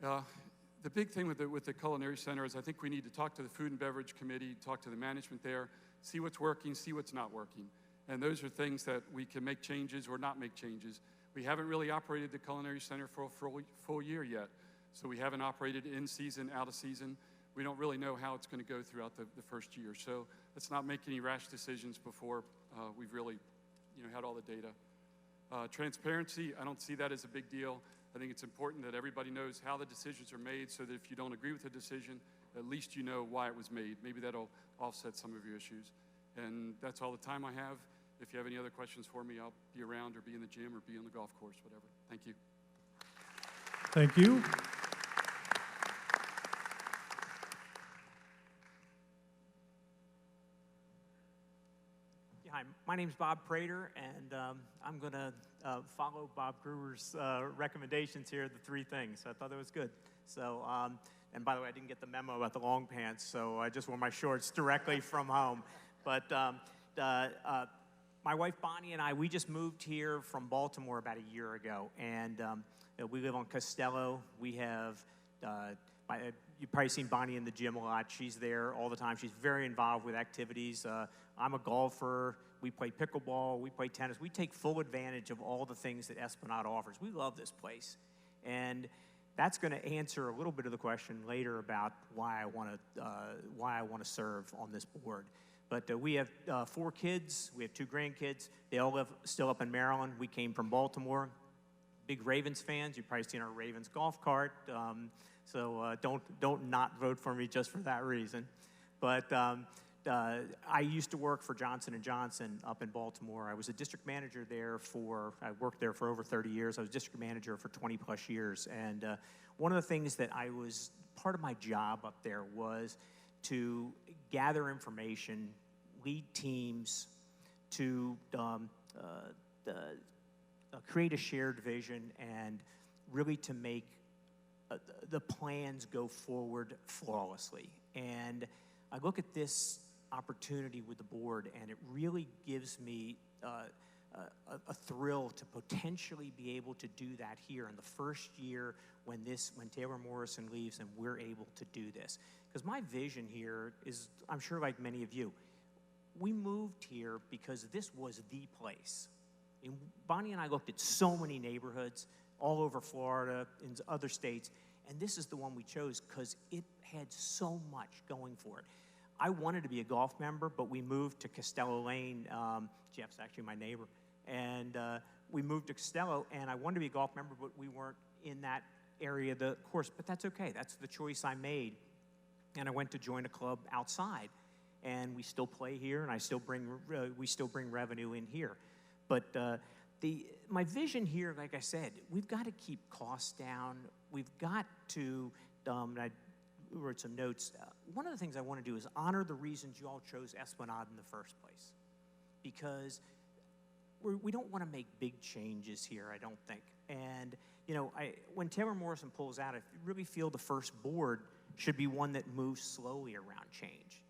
the big thing with the culinary center is I think we need to talk to the food and beverage committee, talk to the management there, see what's working, see what's not working. And those are things that we can make changes or not make changes. We haven't really operated the culinary center for a full year yet. So we haven't operated in season, out of season. We don't really know how it's going to go throughout the first year. So let's not make any rash decisions before we've really had all the data. Transparency, I don't see that as a big deal. I think it's important that everybody knows how the decisions are made so that if you don't agree with the decision, at least you know why it was made. Maybe that'll offset some of your issues. And that's all the time I have. If you have any other questions for me, I'll be around or be in the gym or be on the golf course, whatever. Thank you. Thank you. Hi, my name's Bob Prater, and I'm going to follow Bob Gruber's recommendations here, the 3 things. I thought that was good. So, and by the way, I didn't get the memo about the long pants, so I just wore my shorts directly from home. But my wife Bonnie and I, we just moved here from Baltimore about a year ago, and we live on Costello. We have, you've probably seen Bonnie in the gym a lot. She's there all the time. She's very involved with activities. I'm a golfer. We play pickleball. We play tennis. We take full advantage of all the things that Esplanade offers. We love this place. And that's going to answer a little bit of the question later about why I want to serve on this board. But we have 4 kids. We have 2 grandkids. They all live still up in Maryland. We came from Baltimore. Big Ravens fans. You've probably seen our Ravens golf cart. So don't not vote for me just for that reason. But I used to work for Johnson & Johnson up in Baltimore. I was a district manager there I worked there for over 30 years. I was district manager for 20 plus years. And one of the things that part of my job up there was to gather information, lead teams, to create a shared vision, and really to make the plans go forward flawlessly. And I look at this opportunity with the board, and it really gives me a thrill to potentially be able to do that here in the first year when Taylor Morrison leaves and we're able to do this. Because my vision here is, I'm sure like many of you, we moved here because this was the place. And Bonnie and I looked at so many neighborhoods all over Florida, in other states, and this is the one we chose because it had so much going for it. I wanted to be a golf member, but we moved to Costello Lane. Jeff's actually my neighbor. And we moved to Costello, and I wanted to be a golf member, but we weren't in that area of the course. But that's okay. That's the choice I made. And I went to join a club outside. And we still play here, and we still bring revenue in here. But my vision here, like I said, we've got to keep costs down. We've got to, and I wrote some notes. One of the things I want to do is honor the reasons you all chose Esplanade in the first place. Because we don't want to make big changes here, I don't think. And, you know, when Taylor Morrison pulls out, I really feel the first board should be one that moves slowly around change.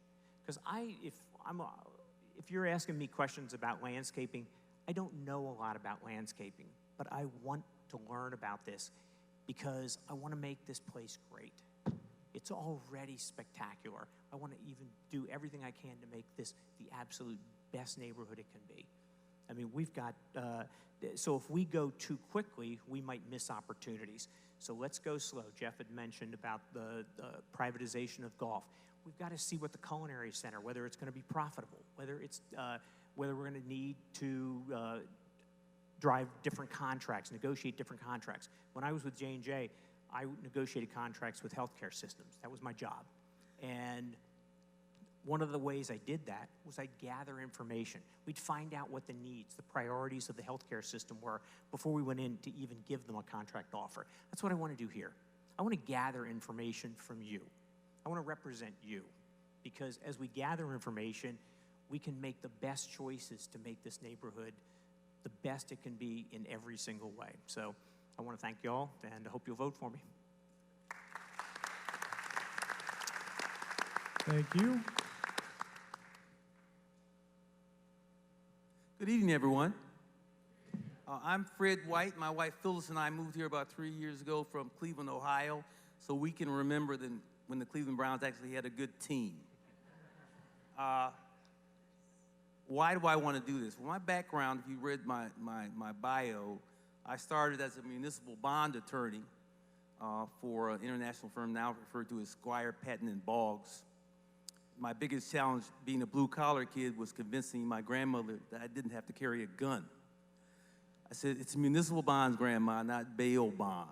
Because if you're asking me questions about landscaping, I don't know a lot about landscaping, but I want to learn about this because I want to make this place great. It's already spectacular. I want to even do everything I can to make this the absolute best neighborhood it can be. I mean, we've got, so if we go too quickly, we might miss opportunities. So let's go slow. Jeff had mentioned about the privatization of golf. We've got to see what the culinary center, whether it's going to be profitable, whether we're going to need to drive different contracts, negotiate different contracts. When I was with J&J, I negotiated contracts with healthcare systems. That was my job. And one of the ways I did that was I'd gather information. We'd find out what the needs, the priorities of the healthcare system were before we went in to even give them a contract offer. That's what I want to do here. I want to gather information from you. I want to represent you, because as we gather information, we can make the best choices to make this neighborhood the best it can be in every single way. So I want to thank you all, and I hope you'll vote for me. Thank you. Good evening, everyone. I'm Fred White. My wife Phyllis and I moved here about 3 years ago from Cleveland, Ohio, so we can remember when the Cleveland Browns actually had a good team. Why do I want to do this? Well, my background, if you read my bio, I started as a municipal bond attorney for an international firm now referred to as Squire, Patton, and Boggs. My biggest challenge being a blue-collar kid was convincing my grandmother that I didn't have to carry a gun. I said, it's municipal bonds, Grandma, not bail bonds.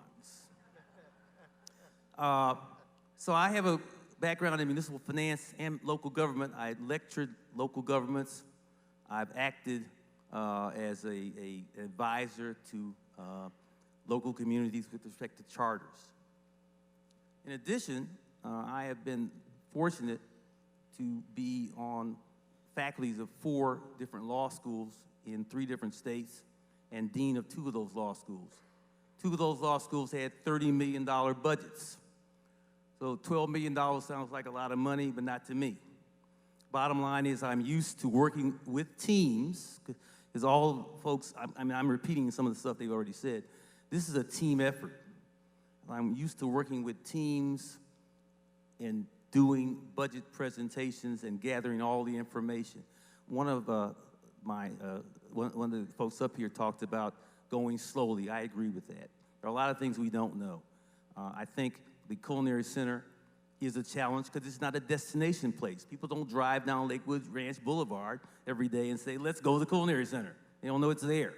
So I have a background in municipal finance and local government. I lectured local governments. I've acted as an advisor to local communities with respect to charters. In addition, I have been fortunate to be on faculties of 4 different law schools in 3 different states and dean of 2 of those law schools. 2 of those law schools had $30 million budgets. So $12 million sounds like a lot of money, but not to me. Bottom line is I'm used to working with teams, because all folks, I'm repeating some of the stuff they've already said. This is a team effort. I'm used to working with teams and doing budget presentations and gathering all the information. One of the folks up here talked about going slowly. I agree with that. There are a lot of things we don't know. I think the Culinary Center is a challenge because it's not a destination place. People don't drive down Lakewood Ranch Boulevard every day and say, let's go to the Culinary Center. They don't know it's there.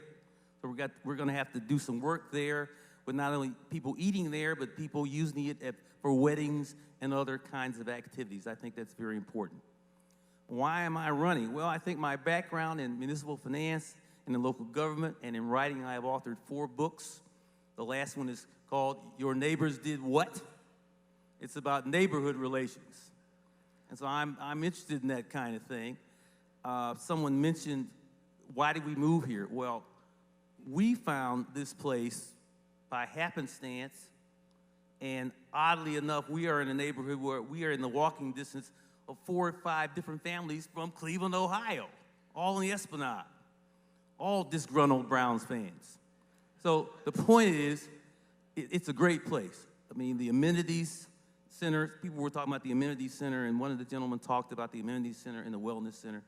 So we're going to have to do some work there with not only people eating there, but people using it for weddings and other kinds of activities. I think that's very important. Why am I running? Well, I think my background in municipal finance and in local government and in writing, I have authored 4 books. The last one is called Your Neighbors Did What? It's about neighborhood relations. And so I'm interested in that kind of thing. Someone mentioned, why did we move here? Well, we found this place by happenstance, and oddly enough, we are in a neighborhood where we are in the walking distance of 4 or 5 different families from Cleveland, Ohio, all in the Esplanade, all disgruntled Browns fans. So the point is, it's a great place. I mean, the amenities center, people were talking about the amenities center, and one of the gentlemen talked about the amenities center and the wellness center.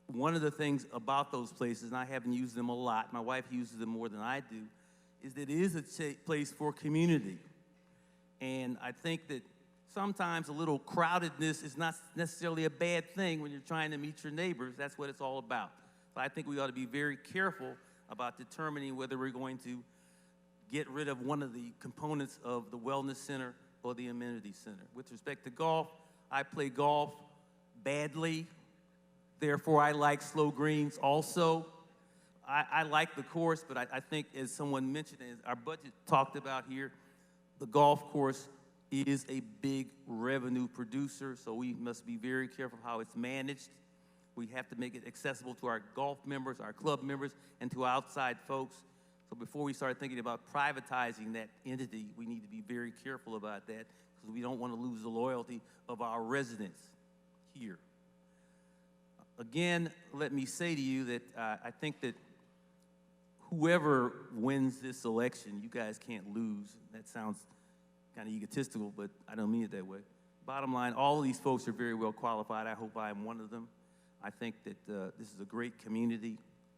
One of the things about those places, and I haven't used them a lot, my wife uses them more than I do, is that it is a place for community. And I think that sometimes a little crowdedness is not necessarily a bad thing when you're trying to meet your neighbors. That's what it's all about. But I think we ought to be very careful about determining whether we're going to get rid of one of the components of the wellness center or the amenity center. With respect to golf, I play golf badly. Therefore, I like slow greens also. I like the course, but I think, as someone mentioned, as our budget talked about here, the golf course is a big revenue producer, so we must be very careful how it's managed. We have to make it accessible to our golf members, our club members, and to outside folks. So before we start thinking about privatizing that entity, we need to be very careful about that, because we don't want to lose the loyalty of our residents here. Again, let me say to you that I think that whoever wins this election, you guys can't lose. That sounds kind of egotistical, but I don't mean it that way. Bottom line, all of these folks are very well qualified. I hope I am one of them. I think that this is a great community,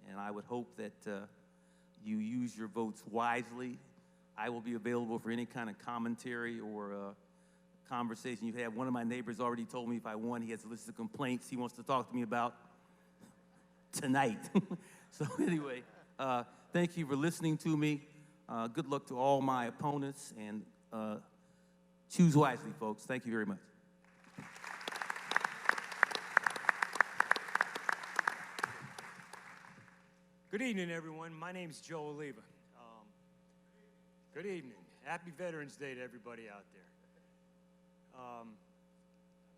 and I would hope that you use your votes wisely. I will be available for any kind of commentary or conversation you have. One of my neighbors already told me if I won, he has a list of complaints he wants to talk to me about tonight. So anyway, thank you for listening to me. Good luck to all my opponents, and choose wisely, folks. Thank you very much. Good evening, everyone. My name's Joe Oliva. Good evening. Happy Veterans Day to everybody out there.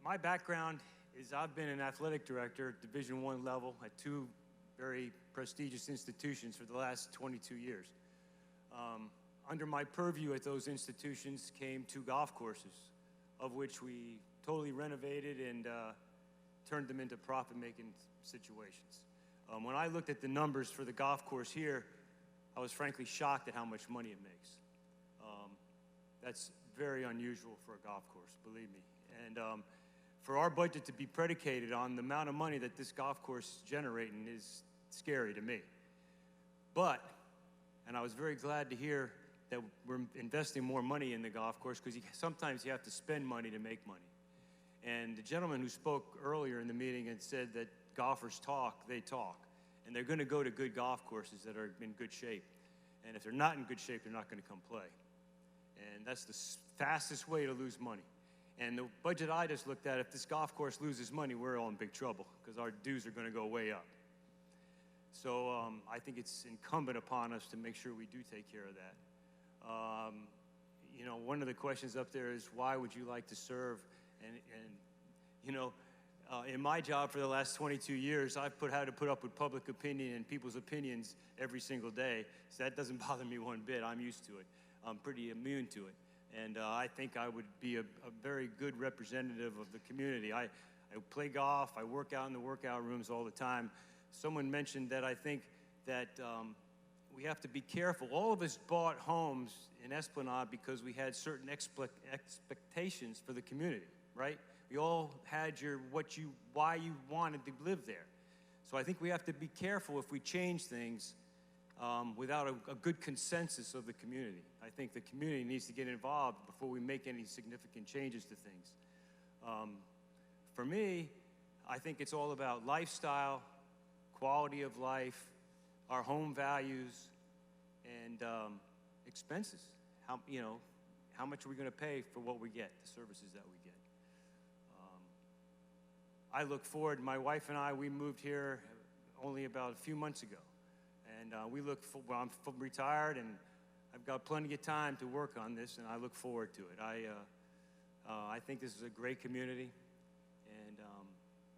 My background is I've been an athletic director at Division I level at 2 very prestigious institutions for the last 22 years. Under my purview at those institutions came 2 golf courses, of which we totally renovated and turned them into profit-making situations. When I looked at the numbers for the golf course here, I was frankly shocked at how much money it makes. That's very unusual for a golf course, believe me. And for our budget to be predicated on the amount of money that this golf course is generating is scary to me. But, and I was very glad to hear that we're investing more money in the golf course, because sometimes you have to spend money to make money. And the gentleman who spoke earlier in the meeting had said that golfers talk, they talk. And they're going to go to good golf courses that are in good shape. And if they're not in good shape, they're not going to come play. And that's the fastest way to lose money. And the budget I just looked at, if this golf course loses money, we're all in big trouble, because our dues are going to go way up. So I think it's incumbent upon us to make sure we do take care of that. You know, one of the questions up there is, why would you like to serve? And you know, in my job for the last 22 years, I've had to put up with public opinion and people's opinions every single day. So that doesn't bother me one bit. I'm used to it. I'm pretty immune to it. And I think I would be a very good representative of the community. I play golf. I work out in the workout rooms all the time. Someone mentioned that I think that we have to be careful. All of us bought homes in Esplanade because we had certain expectations for the community, right? We all had why you wanted to live there. So I think we have to be careful if we change things without a good consensus of the community. I think the community needs to get involved before we make any significant changes to things. For me, I think it's all about lifestyle, quality of life, our home values, and expenses. How much are we going to pay for what we get, the services that we get? I look forward, my wife and I, we moved here only about a few months ago. And well, I'm retired, and I've got plenty of time to work on this, and I look forward to it. I think this is a great community, and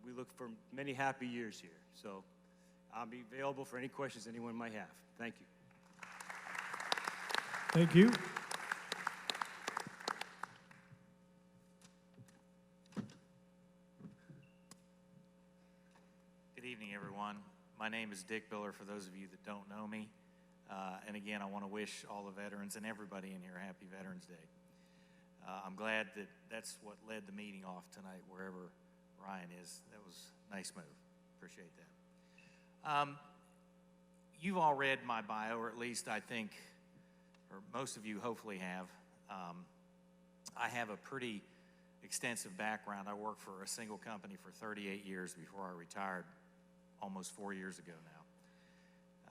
we look for many happy years here. So I'll be available for any questions anyone might have. Thank you. Thank you. Good evening, everyone. My name is Dick Biller, for those of you that don't know me. And again, I want to wish all the veterans and everybody in here a happy Veterans Day. I'm glad that that's what led the meeting off tonight, wherever Ryan is. That was a nice move. Appreciate that. You've all read my bio, or at least I think, or most of you hopefully have. I have a pretty extensive background. I worked for a single company for 38 years before I retired almost 4 years ago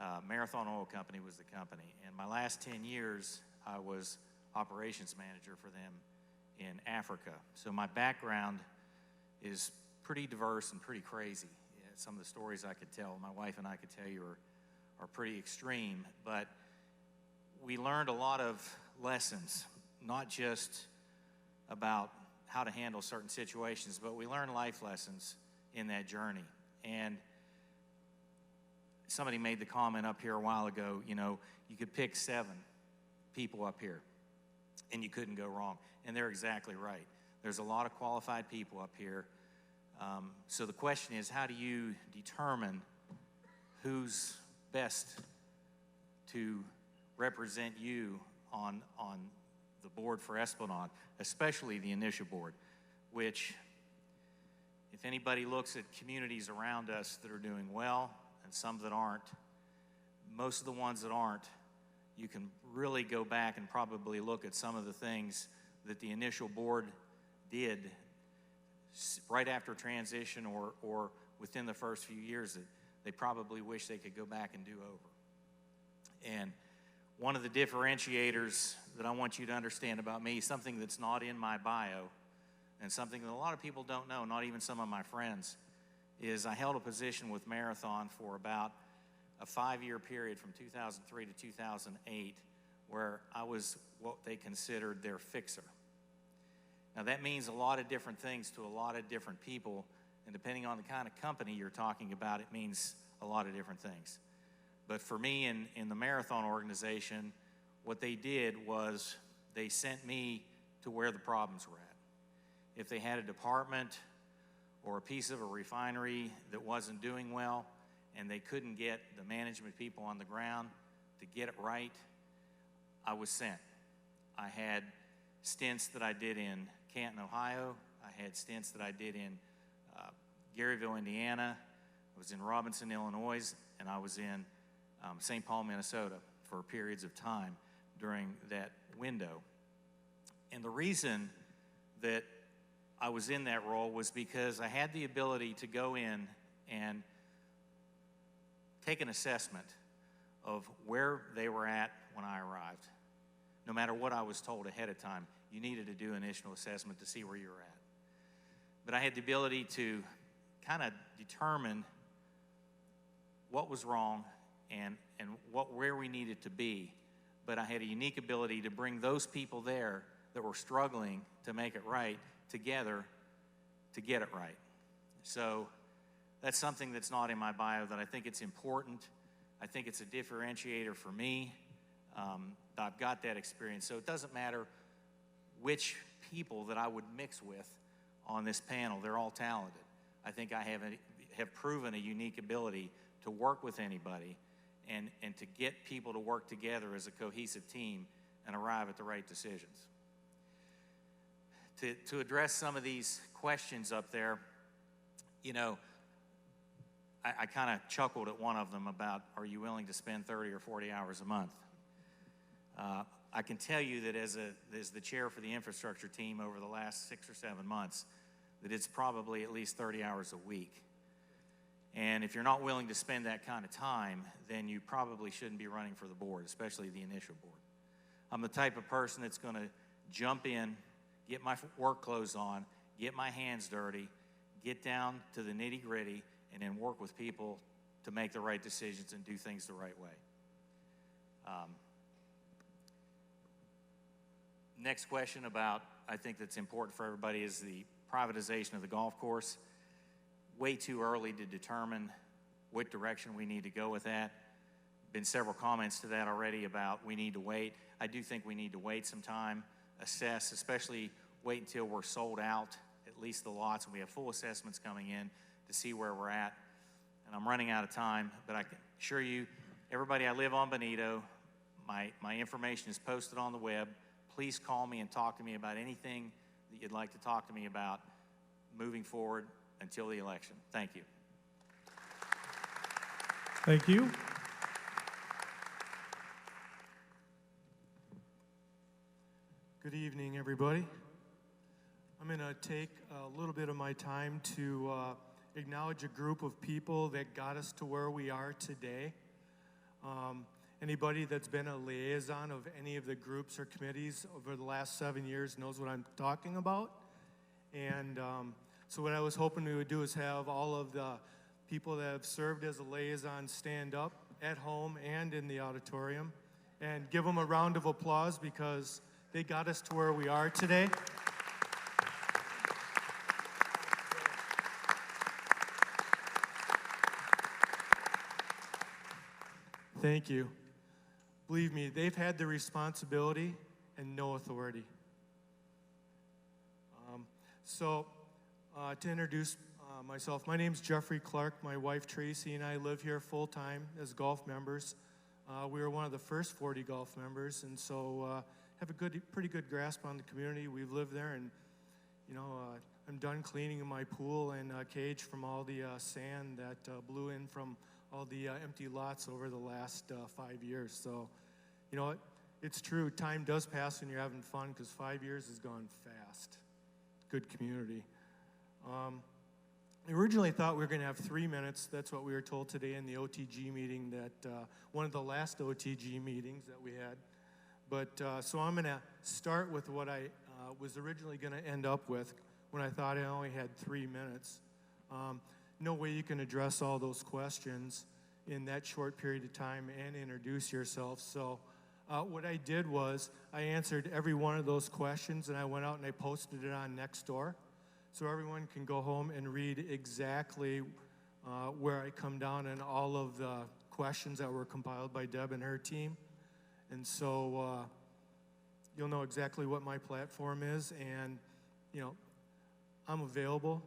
now. Marathon Oil Company was the company. And my last 10 years, I was operations manager for them in Africa. So my background is pretty diverse and pretty crazy. Yeah, some of the stories I could tell, my wife and I could tell you are pretty extreme, but we learned a lot of lessons, not just about how to handle certain situations, but we learned life lessons in that journey. And somebody made the comment up here a while ago, you know, you could pick 7 people up here and you couldn't go wrong. And they're exactly right. There's a lot of qualified people up here. So the question is, how do you determine who's best to represent you on the board for Esplanade, especially the initial board, which, if anybody looks at communities around us that are doing well and some that aren't, most of the ones that aren't, you can really go back and probably look at some of the things that the initial board did right after transition or within the first few years that they probably wish they could go back and do over. And one of the differentiators that I want you to understand about me, something that's not in my bio, and something that a lot of people don't know, not even some of my friends, is I held a position with Marathon for about a 5-year period from 2003 to 2008 where I was what they considered their fixer. Now that means a lot of different things to a lot of different people, and depending on the kind of company you're talking about, it means a lot of different things. But for me in the Marathon organization, what they did was they sent me to where the problems were at. If they had a department or a piece of a refinery that wasn't doing well and they couldn't get the management people on the ground to get it right, I was sent. I had stints that I did in Canton, Ohio. I had stints that I did in Garyville, Indiana. I was in Robinson, Illinois, and I was in St. Paul, Minnesota for periods of time during that window. And the reason that I was in that role was because I had the ability to go in and take an assessment of where they were at when I arrived. No matter what I was told ahead of time, you needed to do an initial assessment to see where you were at. But I had the ability to kind of determine what was wrong and where we needed to be. But I had a unique ability to bring those people there that were struggling to make it right together to get it right. So that's something that's not in my bio that I think it's important. I think it's a differentiator for me. I've got that experience. So it doesn't matter which people that I would mix with on this panel. They're all talented. I think I have proven a unique ability to work with anybody and to get people to work together as a cohesive team and arrive at the right decisions. To address some of these questions up there, you know, I kind of chuckled at one of them about, are you willing to spend 30 or 40 hours a month? I can tell you that as the chair for the infrastructure team over the last 6 or 7 months, that it's probably at least 30 hours a week. And if you're not willing to spend that kind of time, then you probably shouldn't be running for the board, especially the initial board. I'm the type of person that's going to jump in, get my work clothes on, get my hands dirty, get down to the nitty-gritty, and then work with people to make the right decisions and do things the right way. Next question about, I think that's important for everybody, is the privatization of the golf course. Way too early to determine what direction we need to go with that. Been several comments to that already about we need to wait. I do think we need to wait some time, assess, especially wait until we're sold out, at least the lots, and we have full assessments coming in to see where we're at. And I'm running out of time, but I can assure you, everybody, I live on Bonito. My information is posted on the web. Please call me and talk to me about anything that you'd like to talk to me about moving forward until the election. Thank you. Thank you. Good evening, everybody. I'm going to take a little bit of my time to acknowledge a group of people that got us to where we are today. Anybody that's been a liaison of any of the groups or committees over the last 7 years knows what I'm talking about. And so what I was hoping we would do is have all of the people that have served as a liaison stand up at home and in the auditorium and give them a round of applause because they got us to where we are today. Thank you. Believe me, they've had the responsibility and no authority. To introduce myself, my name's Jeffrey Clark. My wife Tracy and I live here full-time as golf members. We were one of the first 40 golf members, and so have a pretty good grasp on the community. We've lived there, and I'm done cleaning my pool and cage from all the sand that blew in from all the empty lots over the last 5 years. So, it's true. Time does pass when you're having fun because 5 years has gone fast. Good community. I originally thought we were going to have 3 minutes. That's what we were told today in the OTG meeting, that one of the last OTG meetings that we had. But so I'm going to start with what I was originally going to end up with when I thought I only had 3 minutes. No way you can address all those questions in that short period of time and introduce yourself. So what I did was I answered every one of those questions, and I went out and I posted it on Nextdoor, so everyone can go home and read exactly where I come down and all of the questions that were compiled by Deb and her team. And so you'll know exactly what my platform is, and I'm available.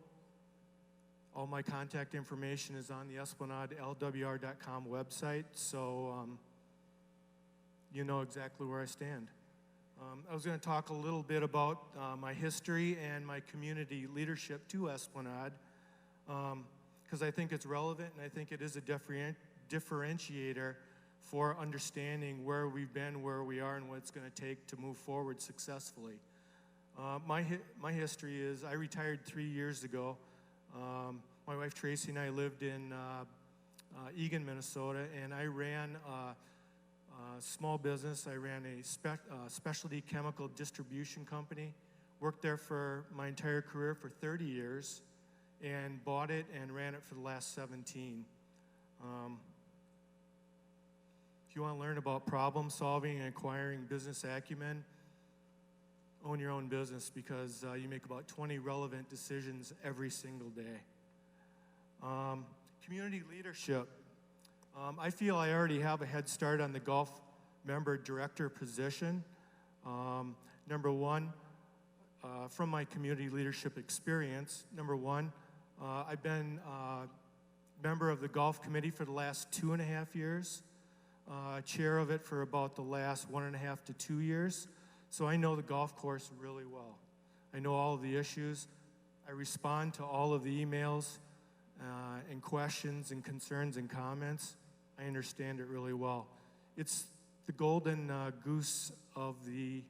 All my contact information is on the EsplanadeLWR.com website, so you know exactly where I stand. I was going to talk a little bit about my history and my community leadership to Esplanade, because I think it's relevant, and I think it is a differentiator for understanding where we've been, where we are, and what it's going to take to move forward successfully. My history is I retired 3 years ago. My wife Tracy and I lived in Eagan, Minnesota, and I ran a small business. I ran a specialty chemical distribution company, worked there for my entire career for 30 years, and bought it and ran it for the last 17. If you want to learn about problem solving and acquiring business acumen, own your own business, because you make about 20 relevant decisions every single day. Community leadership. I feel I already have a head start on the golf member director position. Number one, from my community leadership experience, I've been a member of the golf committee for the last 2.5 years, chair of it for about the last 1.5 to 2 years. So I know the golf course really well. I know all of the issues. I respond to all of the emails and questions and concerns and comments. I understand it really well. It's the golden goose of the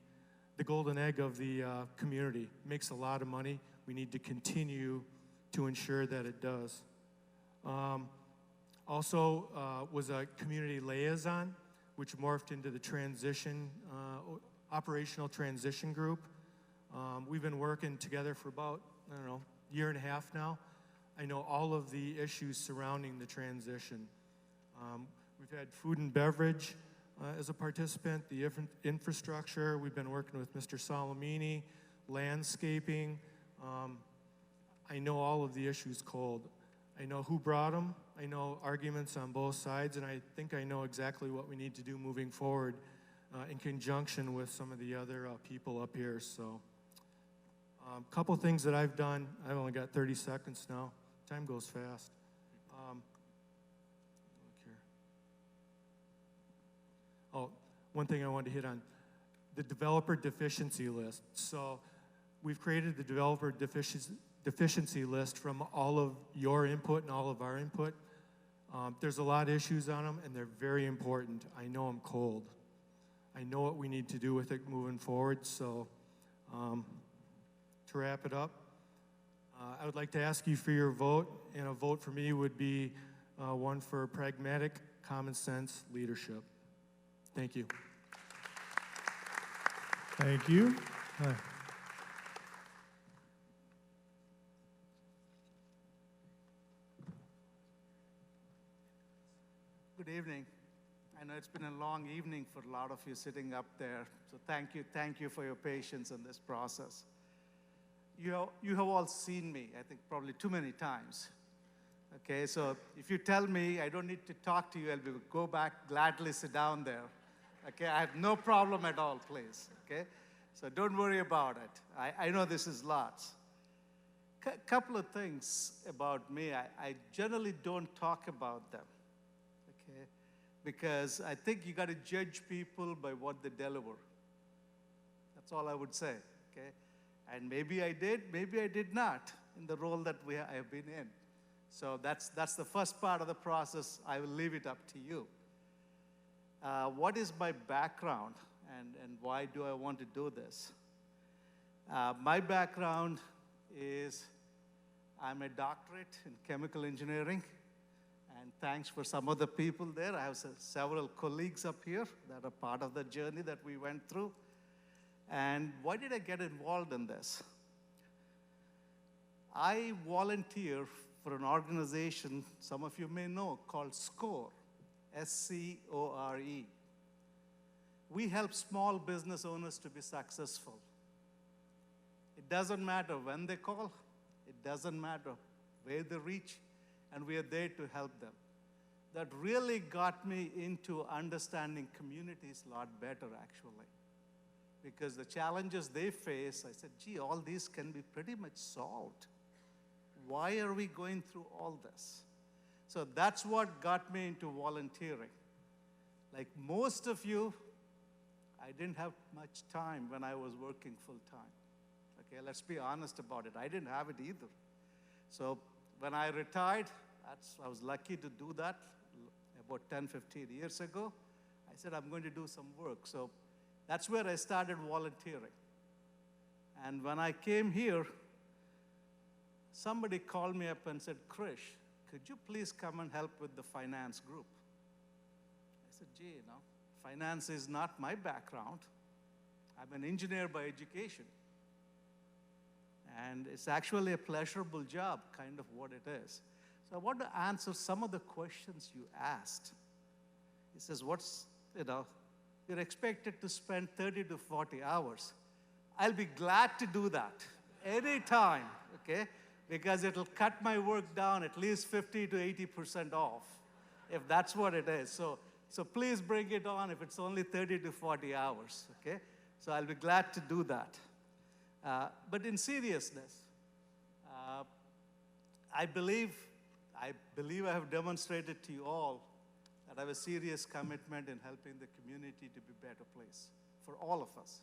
golden egg of the community. It makes a lot of money. We need to continue to ensure that it does. Also was a community liaison, which morphed into the operational transition group. We've been working together for about, 1.5 years now. I know all of the issues surrounding the transition. We've had food and beverage as a participant, the infrastructure. We've been working with Mr. Salamini, landscaping. I know all of the issues cold. I know who brought them. I know arguments on both sides, and I think I know exactly what we need to do moving forward in conjunction with some of the other people up here. So a couple things that I've done. I've only got 30 seconds now. Time goes fast. Look here. Oh, one thing I wanted to hit on, the developer deficiency list. So we've created the developer deficiency list from all of your input and all of our input. There's a lot of issues on them, and they're very important. I know I'm cold. I know what we need to do with it moving forward. So to wrap it up, I would like to ask you for your vote, and a vote for me would be one for pragmatic, common sense leadership. Thank you. Thank you. Hi. Good evening. I know it's been a long evening for a lot of you sitting up there, so thank you for your patience in this process. You have all seen me, I think probably too many times. Okay, so if you tell me I don't need to talk to you, I'll go back, gladly sit down there. Okay, I have no problem at all, please. Okay, so don't worry about it. I know this is lots. Couple of things about me. I generally don't talk about them. Okay, because I think you got to judge people by what they deliver. That's all I would say. Okay. And maybe I did, maybe I did not in the role that I have been in. So that's the first part of the process. I will leave it up to you. What is my background and why do I want to do this? My background is I'm a doctorate in chemical engineering, and thanks for some other people there. I have several colleagues up here that are part of the journey that we went through. And why did I get involved in this? I volunteer for an organization some of you may know called SCORE, S-C-O-R-E. We help small business owners to be successful. It doesn't matter when they call, it doesn't matter where they reach, and we are there to help them. That really got me into understanding communities a lot better, actually. Because the challenges they face, I said, gee, all these can be pretty much solved. Why are we going through all this? So that's what got me into volunteering. Like most of you, I didn't have much time when I was working full time. Okay, let's be honest about it. I didn't have it either. So when I retired, I was lucky to do that about 10, 15 years ago. I said, I'm going to do some work. So that's where I started volunteering. And when I came here, somebody called me up and said, Krish, could you please come and help with the finance group? I said, gee, finance is not my background. I'm an engineer by education. And it's actually a pleasurable job, kind of what it is. So I want to answer some of the questions you asked. He says, you're expected to spend 30 to 40 hours. I'll be glad to do that anytime, okay? Because it'll cut my work down at least 50 to 80% off, if that's what it is. So please bring it on if it's only 30 to 40 hours, okay? So I'll be glad to do that. But in seriousness, I believe I have demonstrated to you all that I have a serious commitment in helping the community to be a better place for all of us,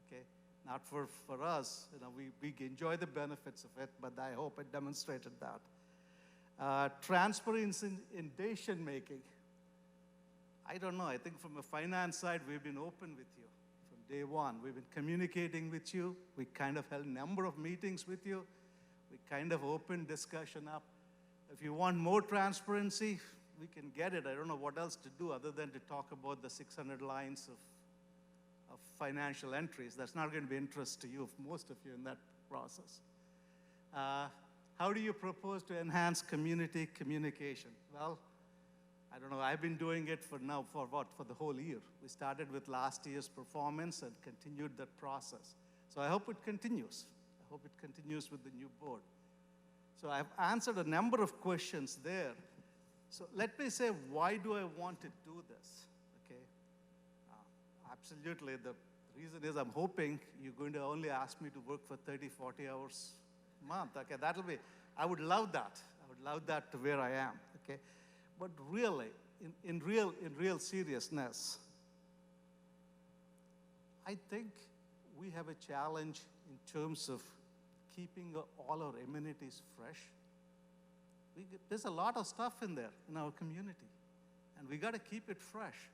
okay? Not for us, we enjoy the benefits of it, but I hope it demonstrated that. Transparency in decision making. I don't know, I think from a finance side, we've been open with you from day one. We've been communicating with you. We kind of held a number of meetings with you. We kind of opened discussion up. If you want more transparency, we can get it. I don't know what else to do other than to talk about the 600 lines of financial entries. That's not going to be interest to you, most of you in that process. How how do you propose to enhance community communication? Well, I don't know, I've been doing it for the whole year. We started with last year's performance and continued that process. So I hope it continues. I hope it continues with the new board. So I've answered a number of questions there. So let me say, why do I want to do this, okay? Absolutely, the reason is I'm hoping you're going to only ask me to work for 30, 40 hours a month, okay? I would love that. I would love that to where I am, okay? But really, in real seriousness, I think we have a challenge in terms of keeping all our amenities fresh. There's a lot of stuff in there in our community, and we got to keep it fresh.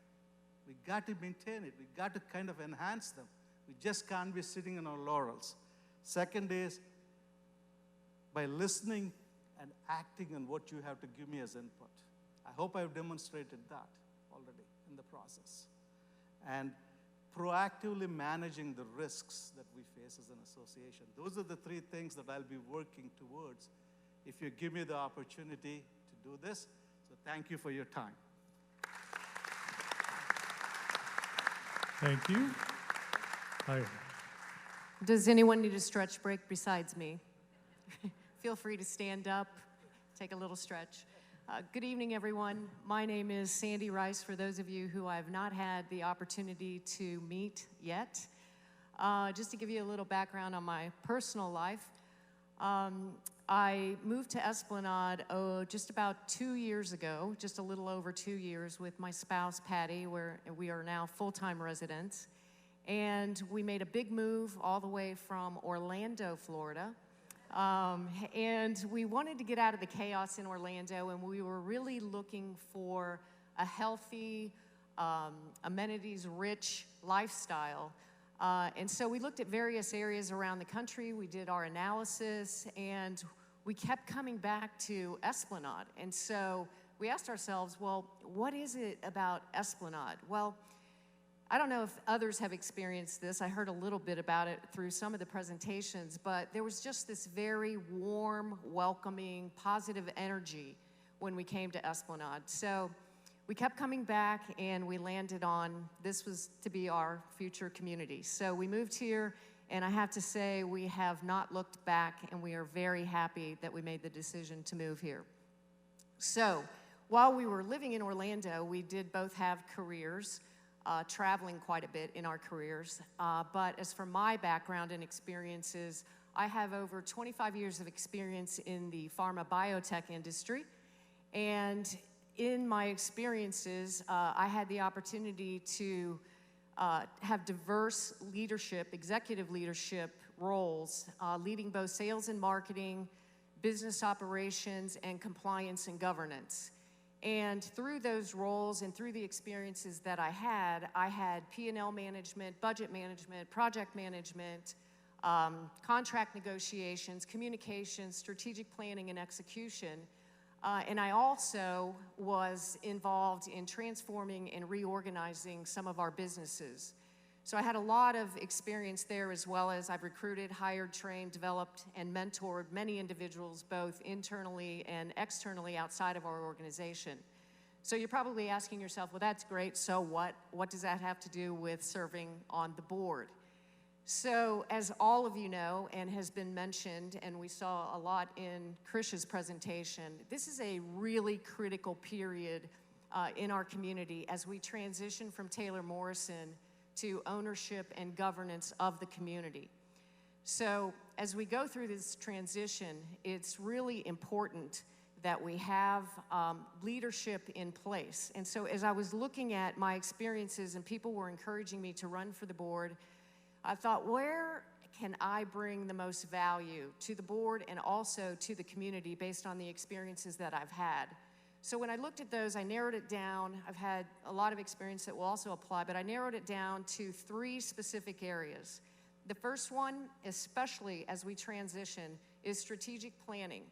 We got to maintain it. We got to kind of enhance them. We just can't be sitting on our laurels. Second is, by listening and acting on what you have to give me as input. I hope I've demonstrated that already in the process. And proactively managing the risks that we face as an association. Those are the three things that I'll be working towards if you give me the opportunity to do this. So thank you for your time. Thank you. Hi. Does anyone need a stretch break besides me? Feel free to stand up, take a little stretch. Good evening, everyone. My name is Sandy Rice, for those of you who I have not had the opportunity to meet yet. Just to give you a little background on my personal life, I moved to Esplanade just about 2 years ago, just a little over 2 years, with my spouse, Patty, where we are now full-time residents. And we made a big move all the way from Orlando, Florida. And we wanted to get out of the chaos in Orlando, and we were really looking for a healthy, amenities-rich lifestyle. And so we looked at various areas around the country. We did our analysis, and we kept coming back to Esplanade. And so we asked ourselves, well, what is it about Esplanade? Well, I don't know if others have experienced this. I heard a little bit about it through some of the presentations, but there was just this very warm, welcoming, positive energy when we came to Esplanade. So we kept coming back, and we landed on this was to be our future community. So we moved here, and I have to say we have not looked back, and we are very happy that we made the decision to move here. So while we were living in Orlando, we did both have careers. Traveling quite a bit in our careers. But as for my background and experiences, I have over 25 years of experience in the pharma biotech industry. And in my experiences, I had the opportunity to have diverse leadership, executive leadership roles, leading both sales and marketing, business operations, and compliance and governance. And through those roles and through the experiences that I had P&L management, budget management, project management, contract negotiations, communications, strategic planning, and execution. And I also was involved in transforming and reorganizing some of our businesses. So I had a lot of experience there, as well as I've recruited, hired, trained, developed, and mentored many individuals, both internally and externally outside of our organization. So you're probably asking yourself, well, that's great, so what? What does that have to do with serving on the board? So as all of you know, and has been mentioned, and we saw a lot in Krish's presentation, this is a really critical period in our community as we transition from Taylor Morrison to ownership and governance of the community. So as we go through this transition, it's really important that we have leadership in place. And so as I was looking at my experiences and people were encouraging me to run for the board, I thought, where can I bring the most value to the board and also to the community based on the experiences that I've had? So when I looked at those, I narrowed it down. I've had a lot of experience that will also apply, but I narrowed it down to 3 specific areas. The first one, especially as we transition, is strategic planning.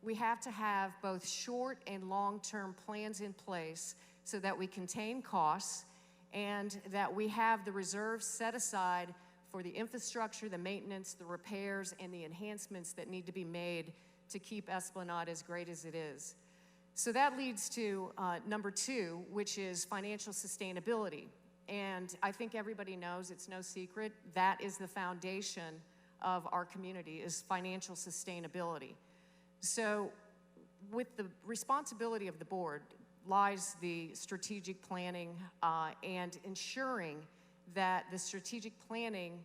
We have to have both short and long-term plans in place so that we contain costs and that we have the reserves set aside for the infrastructure, the maintenance, the repairs, and the enhancements that need to be made to keep Esplanade as great as it is. So that leads to number 2, which is financial sustainability. And I think everybody knows, it's no secret, that is the foundation of our community, is financial sustainability. So with the responsibility of the board lies the strategic planning and ensuring that the strategic planning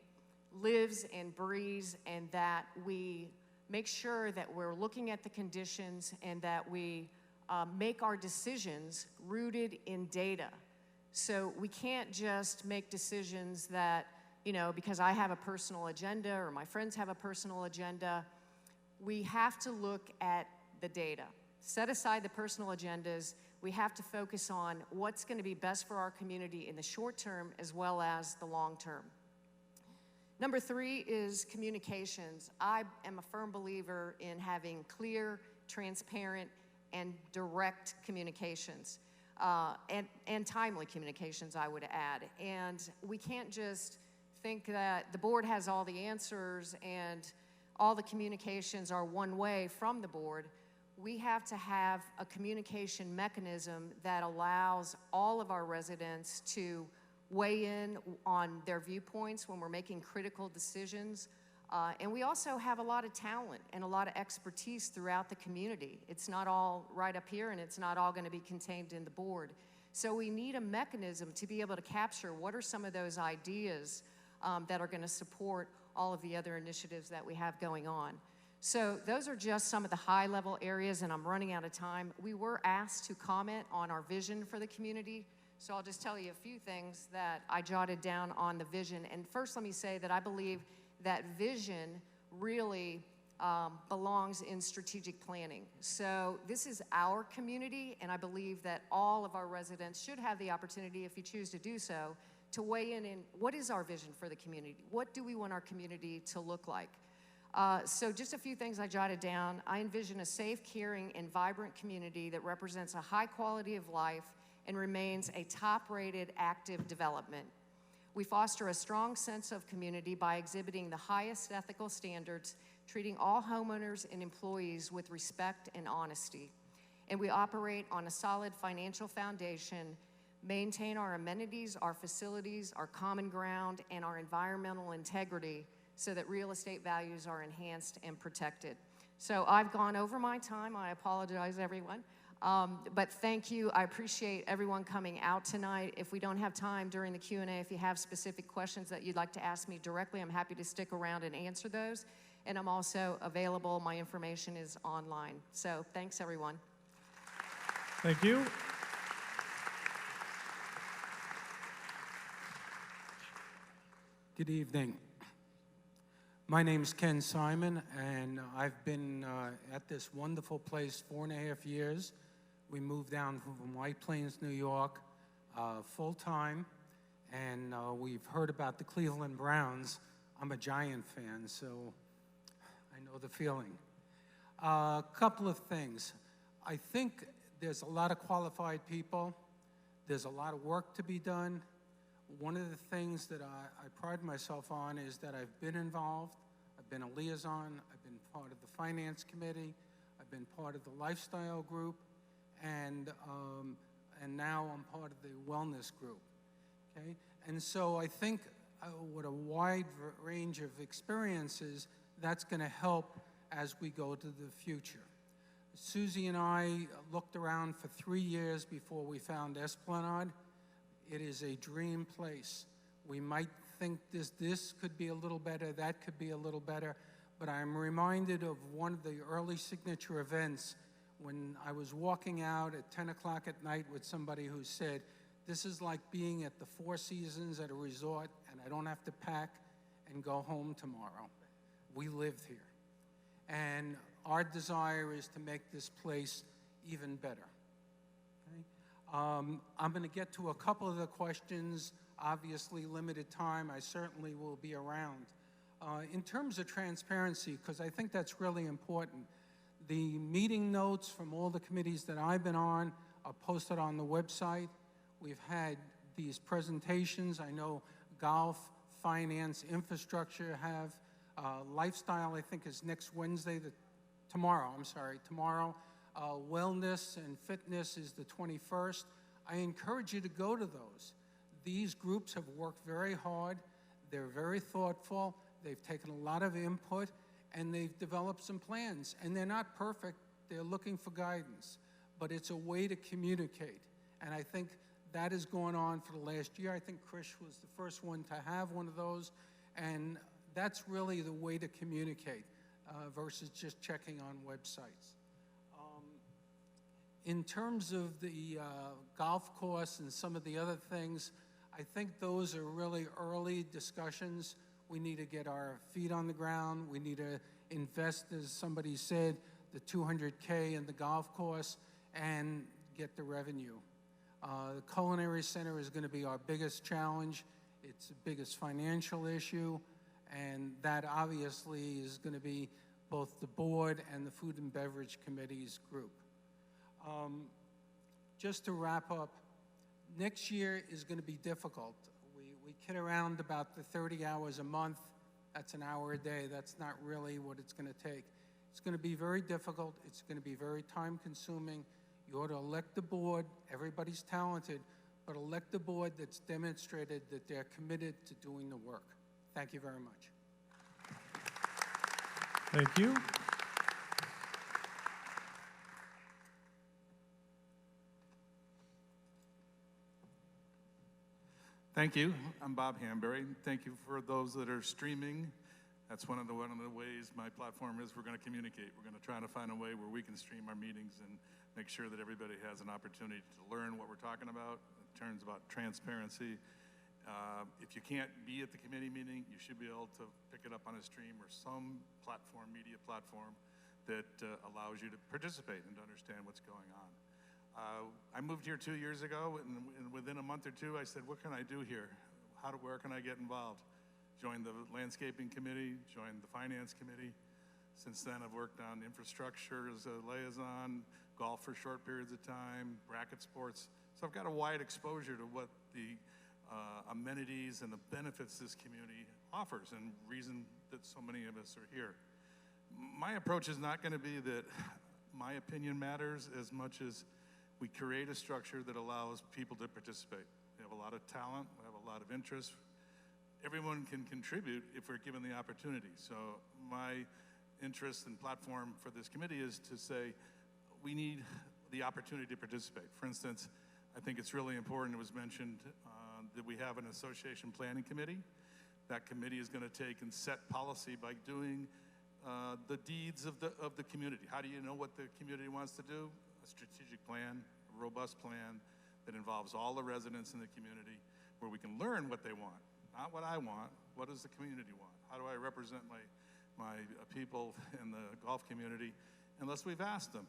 lives and breathes, and that we make sure that we're looking at the conditions and that we make our decisions rooted in data. So we can't just make decisions that, you know, because I have a personal agenda or my friends have a personal agenda. We have to look at the data. Set aside the personal agendas. We have to focus on what's going to be best for our community in the short term as well as the long term. Number 3 is communications. I am a firm believer in having clear, transparent, and direct communications, and timely communications, I would add. And we can't just think that the board has all the answers and all the communications are one way from the board. We have to have a communication mechanism that allows all of our residents to weigh in on their viewpoints when we're making critical decisions. And we also have a lot of talent and a lot of expertise throughout the community. It's not all right up here, and it's not all going to be contained in the board. So we need a mechanism to be able to capture what are some of those ideas that are going to support all of the other initiatives that we have going on. So those are just some of the high-level areas, and I'm running out of time. We were asked to comment on our vision for the community, so I'll just tell you a few things that I jotted down on the vision. And first, let me say that I believe that vision really belongs in strategic planning. So this is our community, and I believe that all of our residents should have the opportunity, if you choose to do so, to weigh in what is our vision for the community? What do we want our community to look like? So just a few things I jotted down. I envision a safe, caring, and vibrant community that represents a high quality of life and remains a top-rated active development. We foster a strong sense of community by exhibiting the highest ethical standards, treating all homeowners and employees with respect and honesty. And we operate on a solid financial foundation, maintain our amenities, our facilities, our common ground, and our environmental integrity so that real estate values are enhanced and protected. So I've gone over my time. I apologize, everyone. But thank you. I appreciate everyone coming out tonight. If we don't have time during the Q&A, if you have specific questions that you'd like to ask me directly, I'm happy to stick around and answer those. And I'm also available. My information is online. So thanks, everyone. Thank you. Good evening. My name's Ken Simon, and I've been at this wonderful place 4.5 years. We moved down from White Plains, New York, full-time, and we've heard about the Cleveland Browns. I'm a Giant fan, so I know the feeling. A couple of things. I think there's a lot of qualified people. There's a lot of work to be done. One of the things that I pride myself on is that I've been involved. I've been a liaison. I've been part of the finance committee. I've been part of the lifestyle group, and now I'm part of the wellness group. Okay, and so I think with a wide range of experiences, that's going to help as we go to the future. Susie and I looked around for 3 years before we found Esplanade. It is a dream place. We might think this could be a little better, that could be a little better, but I'm reminded of one of the early signature events when I was walking out at 10 o'clock at night with somebody who said, this is like being at the Four Seasons at a resort, and I don't have to pack and go home tomorrow. We live here. And our desire is to make this place even better. I'm going to get to a couple of the questions. Obviously, limited time. I certainly will be around. In terms of transparency, because I think that's really important, the meeting notes from all the committees that I've been on are posted on the website. We've had these presentations. I know golf, finance, infrastructure have. Lifestyle, I think, is next Wednesday, the tomorrow, I'm sorry, tomorrow. Wellness and fitness is the 21st. I encourage you to go to those. These groups have worked very hard. They're very thoughtful. They've taken a lot of input, and they've developed some plans. And they're not perfect. They're looking for guidance. But it's a way to communicate. And I think that has gone on for the last year. I think Chris was the first one to have one of those. And that's really the way to communicate versus just checking on websites. In terms of the golf course and some of the other things, I think those are really early discussions. We need to get our feet on the ground. We need to invest, as somebody said, the $200K in the golf course and get the revenue. The Culinary Center is going to be our biggest challenge. It's the biggest financial issue, and that obviously is going to be both the board and the Food and Beverage Committee's group. Just to wrap up, next year is going to be difficult. We kid around about the 30 hours a month. That's an hour a day. That's not really what it's going to take. It's going to be very difficult. It's going to be very time-consuming. You ought to elect the board. Everybody's talented, but elect the board that's demonstrated that they're committed to doing the work. Thank you very much. Thank you. Thank you. I'm Bob Hamberry. Thank you for those that are streaming. That's one of the ways my platform is we're going to communicate. We're going to try to find a way where we can stream our meetings and make sure that everybody has an opportunity to learn what we're talking about in terms about transparency. If you can't be at the committee meeting, you should be able to pick it up on a stream or some platform, media platform, that allows you to participate and to understand what's going on. I moved here 2 years ago, and within a month or two, I said, what can I do here? Where can I get involved? Joined the landscaping committee, joined the finance committee. Since then, I've worked on infrastructure as a liaison, golf for short periods of time, racket sports. So I've got a wide exposure to what the amenities and the benefits this community offers, and reason that so many of us are here. My approach is not going to be that my opinion matters as much as we create a structure that allows people to participate. We have a lot of talent, we have a lot of interest. Everyone can contribute if we're given the opportunity. So my interest and platform for this committee is to say we need the opportunity to participate. For instance, I think it's really important, it was mentioned, that we have an association planning committee. That committee is going to take and set policy by doing the deeds of the community. How do you know what the community wants to do? A strategic plan, a robust plan that involves all the residents in the community, where we can learn what they want, not what I want. What does the community want? How do I represent my people in the golf community unless we've asked them?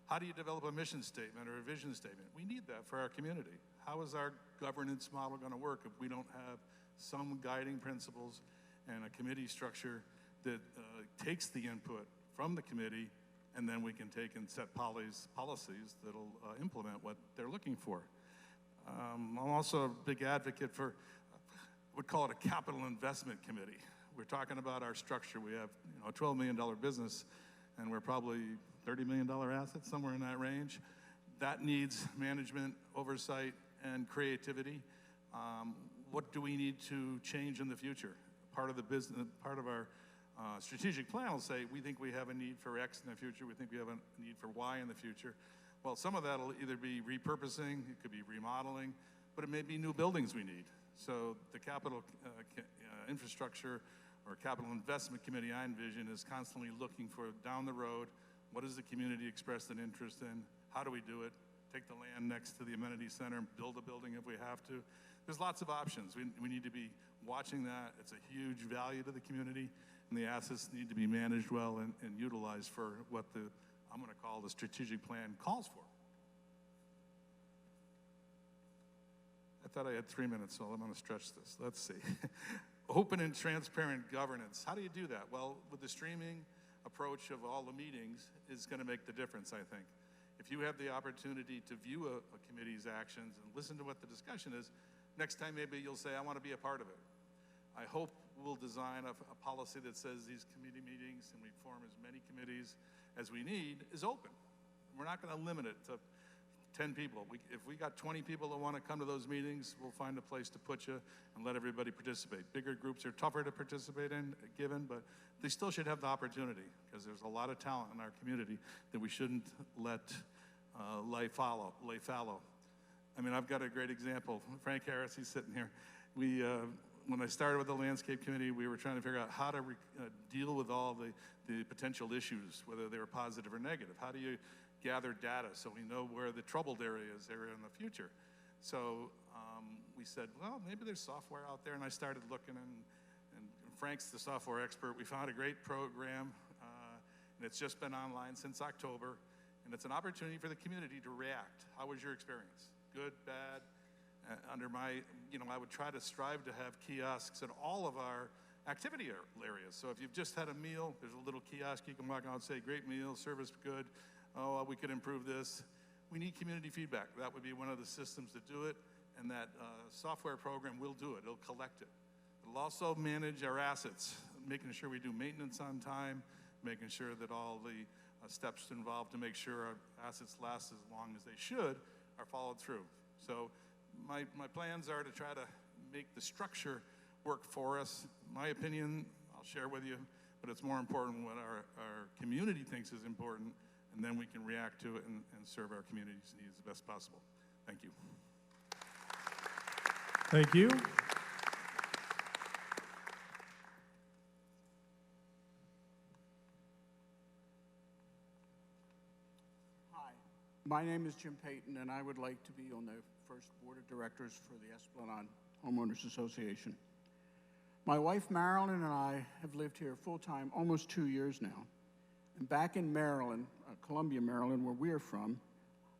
How do you develop a mission statement or a vision statement? We need that for our community. How is our governance model going to work if we don't have some guiding principles and a committee structure that takes the input from the committee, and then we can take and set policies that'll implement what they're looking for? I'm also a big advocate for, I would call it a capital investment committee. We're talking about our structure. We have a $12 million business, and we're probably $30 million assets, somewhere in that range. That needs management, oversight, and creativity. What do we need to change in the future? Part of the business, part of our strategic plan will say, we think we have a need for X in the future, we think we have a need for Y in the future. Well, some of that will either be repurposing, it could be remodeling, but it may be new buildings we need. So the capital infrastructure or capital investment committee I envision is constantly looking for down the road, what has the community expressed an interest in? How do we do it? Take the land next to the amenity center and build a building if we have to. There's lots of options. We need to be watching that. It's a huge value to the community, and the assets need to be managed well and utilized for what I'm going to call the strategic plan calls for. I thought I had 3 minutes, so I'm going to stretch this. Let's see. Open and transparent governance. How do you do that? Well, with the streaming approach of all the meetings is going to make the difference, I think. If you have the opportunity to view a committee's actions and listen to what the discussion is, next time maybe you'll say, I want to be a part of it. I hope we'll design a policy that says these committee meetings, and we form as many committees as we need, is open. We're not going to limit it to 10 people. If we got 20 people that want to come to those meetings, we'll find a place to put you and let everybody participate. Bigger groups are tougher to participate in, given, but they still should have the opportunity, because there's a lot of talent in our community that we shouldn't let lay fallow. I mean, I've got a great example. Frank Harris, he's sitting here. When I started with the landscape committee, we were trying to figure out how to deal with all the potential issues, whether they were positive or negative. How do you gather data so we know where the troubled areas are in the future? So we said, well, maybe there's software out there, and I started looking, and Frank's the software expert. We found a great program, and it's just been online since October, and it's an opportunity for the community to react. How was your experience? Good, bad? Under my, I would try to strive to have kiosks in all of our activity areas. So if you've just had a meal, there's a little kiosk you can walk out and say, great meal, service good, oh, we could improve this. We need community feedback. That would be one of the systems that do it, and that software program will do it. It'll collect it. It'll also manage our assets, making sure we do maintenance on time, making sure that all the steps involved to make sure our assets last as long as they should are followed through. So my plans are to try to make the structure work for us. My opinion, I'll share with you, but it's more important what our community thinks is important, and then we can react to it and serve our community's needs the best possible. Thank you. Thank you. Hi, my name is Jim Payton, and I would like to be on the first board of directors for the Esplanade Homeowners Association. My wife Marilyn and I have lived here full-time almost 2 years now. And back in Maryland, Columbia, Maryland, where we are from,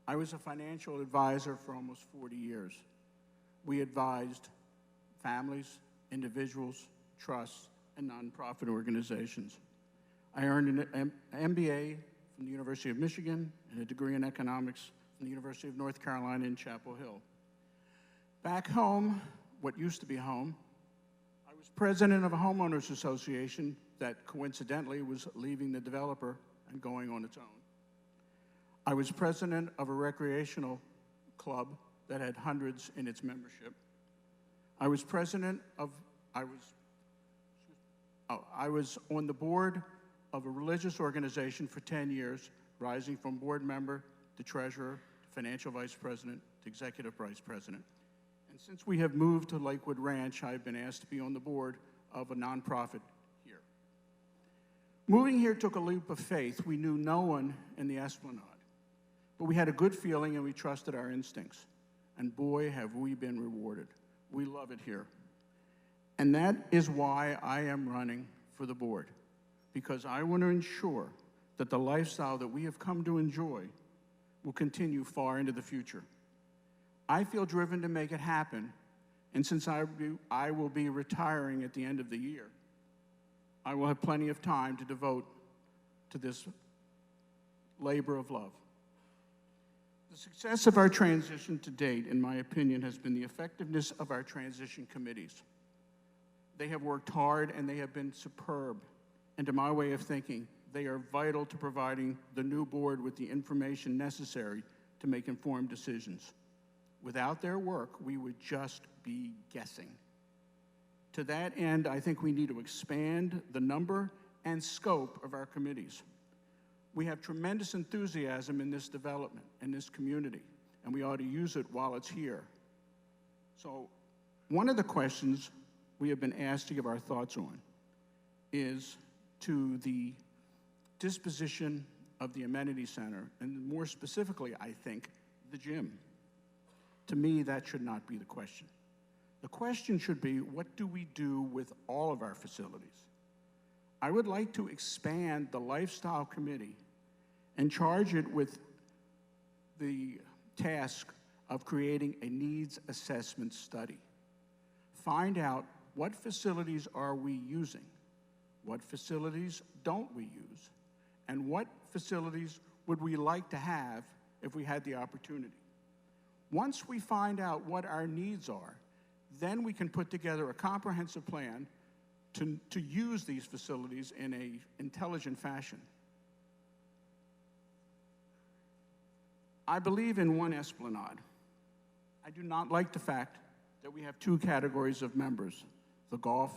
I was a financial advisor for almost 40 years. We advised families, individuals, trusts, and nonprofit organizations. I earned an MBA from the University of Michigan and a degree in economics from the University of North Carolina in Chapel Hill. Back home, what used to be home, I was president of a homeowners association that coincidentally was leaving the developer and going on its own. I was president of a recreational club that had hundreds in its membership. I was on the board of a religious organization for 10 years, rising from board member to treasurer, to financial vice president, to executive vice president. And since we have moved to Lakewood Ranch, I've been asked to be on the board of a nonprofit here. Moving here took a leap of faith. We knew no one in the Esplanade, but we had a good feeling and we trusted our instincts. And boy, have we been rewarded. We love it here. And that is why I am running for the board, because I want to ensure that the lifestyle that we have come to enjoy will continue far into the future. I feel driven to make it happen, and since I will be retiring at the end of the year, I will have plenty of time to devote to this labor of love. The success of our transition to date, in my opinion, has been the effectiveness of our transition committees. They have worked hard and they have been superb, and to my way of thinking, they are vital to providing the new board with the information necessary to make informed decisions. Without their work, we would just be guessing. To that end, I think we need to expand the number and scope of our committees. We have tremendous enthusiasm in this development, in this community, and we ought to use it while it's here. So one of the questions we have been asked to give our thoughts on is to the disposition of the amenity center, and more specifically, I think, the gym. To me, that should not be the question. The question should be, what do we do with all of our facilities? I would like to expand the Lifestyle Committee and charge it with the task of creating a needs assessment study. Find out what facilities are we using, what facilities don't we use, and what facilities would we like to have if we had the opportunity. Once we find out what our needs are, then we can put together a comprehensive plan to use these facilities in an intelligent fashion. I believe in one Esplanade. I do not like the fact that we have two categories of members, the golf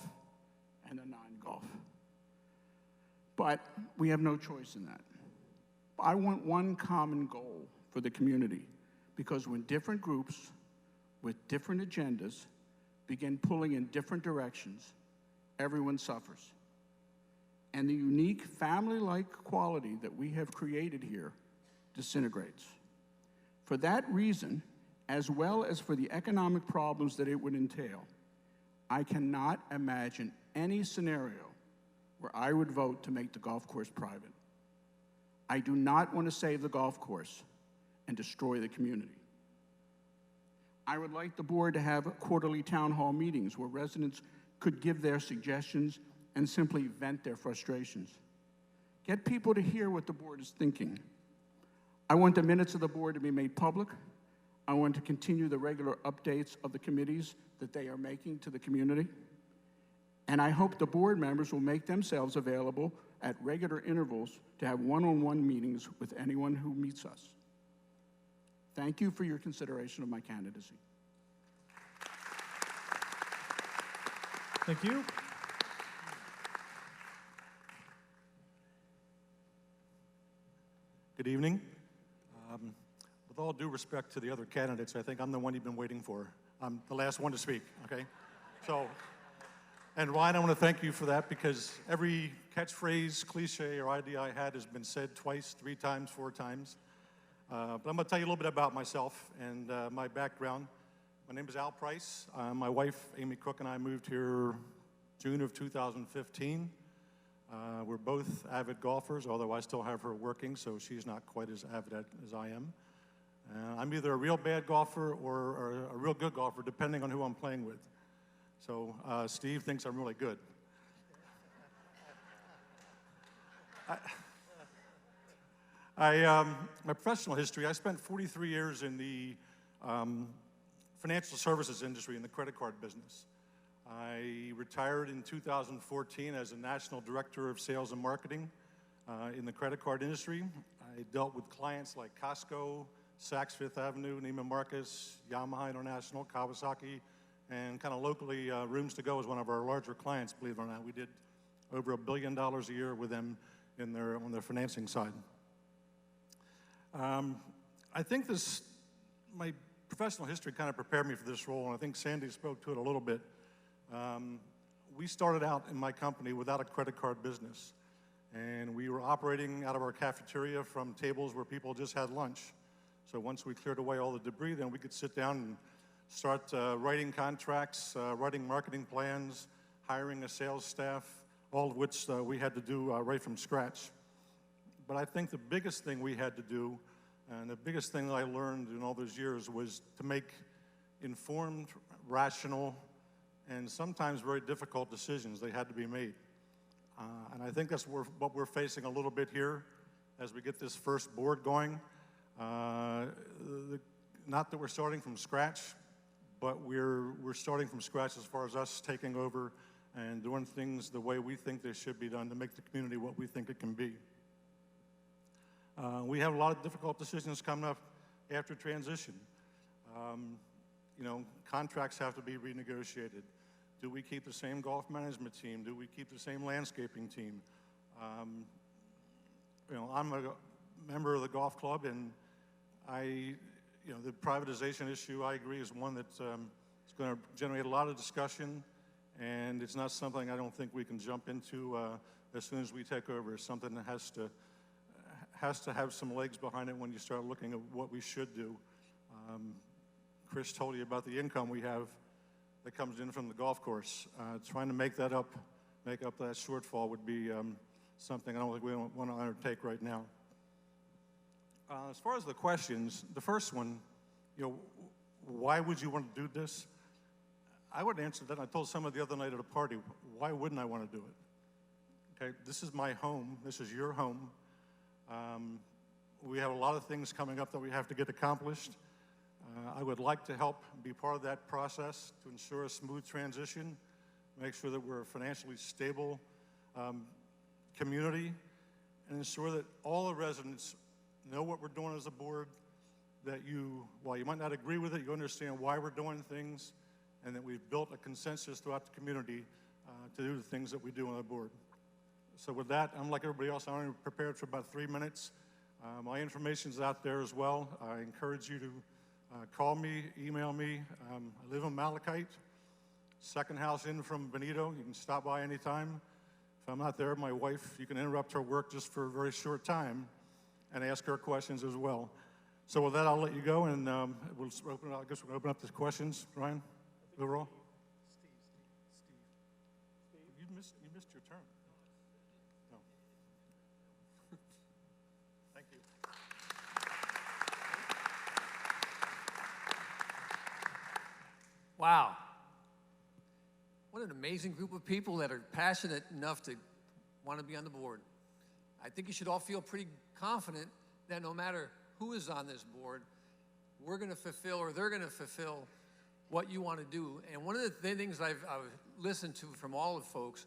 and the non-golf. But we have no choice in that. I want one common goal for the community, because when different groups with different agendas begin pulling in different directions, everyone suffers. And the unique family-like quality that we have created here disintegrates. For that reason, as well as for the economic problems that it would entail, I cannot imagine any scenario where I would vote to make the golf course private. I do not want to save the golf course and destroy the community. I would like the board to have quarterly town hall meetings where residents could give their suggestions and simply vent their frustrations. Get people to hear what the board is thinking. I want the minutes of the board to be made public. I want to continue the regular updates of the committees that they are making to the community. And I hope the board members will make themselves available at regular intervals to have one-on-one meetings with anyone who meets us. Thank you for your consideration of my candidacy. Thank you. Good evening. With all due respect to the other candidates, I think I'm the one you've been waiting for. I'm the last one to speak, okay? So, and Ryan, I want to thank you for that, because every catchphrase, cliche, or idea I had has been said twice, 3 times, 4 times. But I'm going to tell you a little bit about myself and my background. My name is Al Price. My wife, Amy Cook, and I moved here June of 2015. We're both avid golfers, although I still have her working, so she's not quite as avid as I am. I'm either a real bad golfer or a real good golfer, depending on who I'm playing with. So Steve thinks I'm really good. My professional history, I spent 43 years in the financial services industry in the credit card business. I retired in 2014 as a national director of sales and marketing in the credit card industry. I dealt with clients like Costco, Saks Fifth Avenue, Neiman Marcus, Yamaha International, Kawasaki, and kind of locally, Rooms to Go is one of our larger clients, believe it or not. We did over $1 billion a year with them on their financing side. I think my professional history kind of prepared me for this role, and I think Sandy spoke to it a little bit. We started out in my company without a credit card business, and we were operating out of our cafeteria from tables where people just had lunch. So once we cleared away all the debris, then we could sit down and start writing contracts, writing marketing plans, hiring a sales staff, all of which we had to do right from scratch. But I think the biggest thing we had to do, and the biggest thing that I learned in all those years, was to make informed, rational, and sometimes very difficult decisions. They had to be made. And I think that's what we're facing a little bit here as we get this first board going. Not that we're starting from scratch, but we're starting from scratch as far as us taking over and doing things the way we think they should be done to make the community what we think it can be. We have a lot of difficult decisions coming up after transition. Contracts have to be renegotiated. Do we keep the same golf management team? Do we keep the same landscaping team? I'm a member of the golf club, and the privatization issue, I agree, is one that's is going to generate a lot of discussion, and it's not something I don't think we can jump into as soon as we take over. It's something that has to have some legs behind it when you start looking at what we should do. Chris told you about the income we have that comes in from the golf course. Trying to make that that shortfall would be something I don't think we want to undertake right now. As far as the questions, the first one, why would you want to do this? I would answer that. I told someone the other night at a party, why wouldn't I want to do it? Okay, this is my home. This is your home. We have a lot of things coming up that we have to get accomplished. I would like to help be part of that process to ensure a smooth transition, make sure that we're a financially stable community, and ensure that all the residents know what we're doing as a board, that while you might not agree with it, you understand why we're doing things, and that we've built a consensus throughout the community to do the things that we do on the board. So with that, I'm like everybody else, I'm only prepared for about 3 minutes. My information's out there as well. I encourage you to call me, email me. I live in Malachite, second house in from Benito. You can stop by anytime. If I'm not there, my wife, you can interrupt her work just for a very short time and ask her questions as well. So with that, I'll let you go, and we'll open it up. I guess we'll open up to questions. Ryan, overall? Steve. You missed your turn. No. Thank you. Wow. What an amazing group of people that are passionate enough to want to be on the board. I think you should all feel pretty confident that no matter who is on this board, we're going to fulfill, or they're going to fulfill, what you want to do. And one of the things I've listened to from all the folks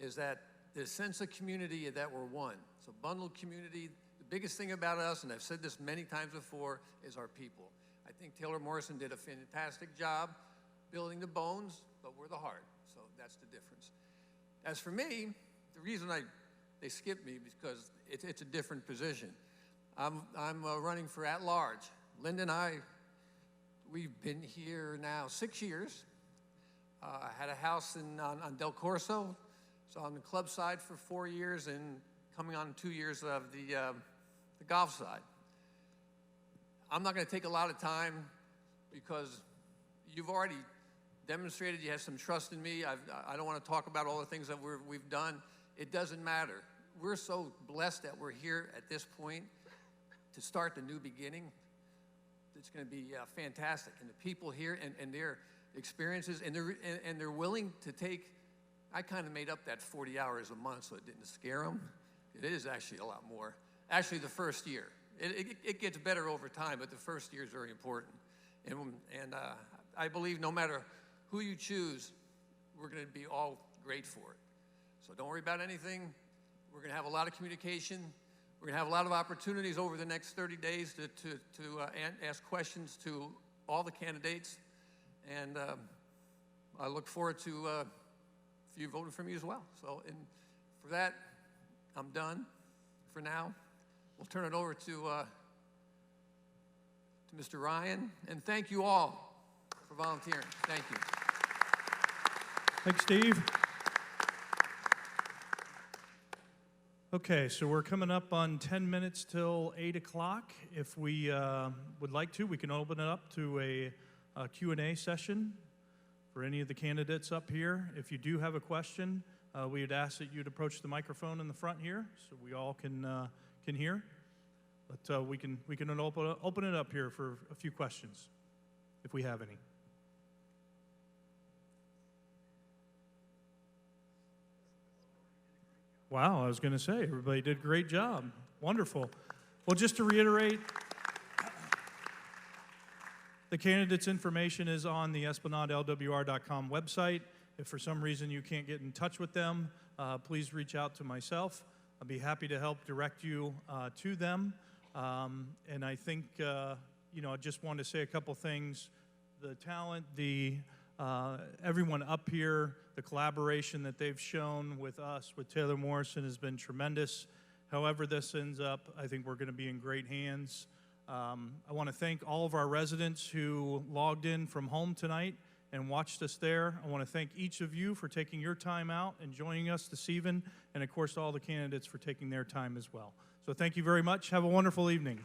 is that the sense of community, that we're one. So bundled community, the biggest thing about us, and I've said this many times before, is our people. I think Taylor Morrison did a fantastic job building the bones, but we're the heart. So that's the difference. As for me, the reason they skipped me is because it's a different position. I'm running for at-large. Linda and I, we've been here now 6 years. I had a house on Del Corso, so on the club side for 4 years, and coming on 2 years of the golf side. I'm not going to take a lot of time because you've already demonstrated you have some trust in me. I don't want to talk about all the things that we've done. It doesn't matter. We're so blessed that we're here at this point to start the new beginning. It's going to be fantastic. And the people here and their experiences, and they're willing to take, I kind of made up that 40 hours a month so it didn't scare them. It is actually a lot more. Actually, the first year. It gets better over time, but the first year is very important. And I believe no matter who you choose, we're going to be all great for it. So don't worry about anything. We're going to have a lot of communication. We're going to have a lot of opportunities over the next 30 days to ask questions to all the candidates. And I look forward to you voting for me as well. So for that, I'm done for now. We'll turn it over to Mr. Ryan. And thank you all for volunteering. Thank you. Thanks, Steve. Okay, so we're coming up on 10 minutes till 8 o'clock. If we would like to, we can open it up to a Q&A session for any of the candidates up here. If you do have a question, we would ask that you'd approach the microphone in the front here so we all can hear. But we can open it up here for a few questions, if we have any. Wow, I was going to say, everybody did a great job. Wonderful. Well, just to reiterate, the candidates' information is on the EsplanadeLWR.com website. If for some reason you can't get in touch with them, please reach out to myself. I'll be happy to help direct you to them. And I think, I just want to say a couple things. The talent, everyone up here, the collaboration that they've shown with us, with Taylor Morrison, has been tremendous. However this ends up, I think we're going to be in great hands. I want to thank all of our residents who logged in from home tonight and watched us there. I want to thank each of you for taking your time out and joining us this evening, and of course all the candidates for taking their time as well. So thank you very much. Have a wonderful evening.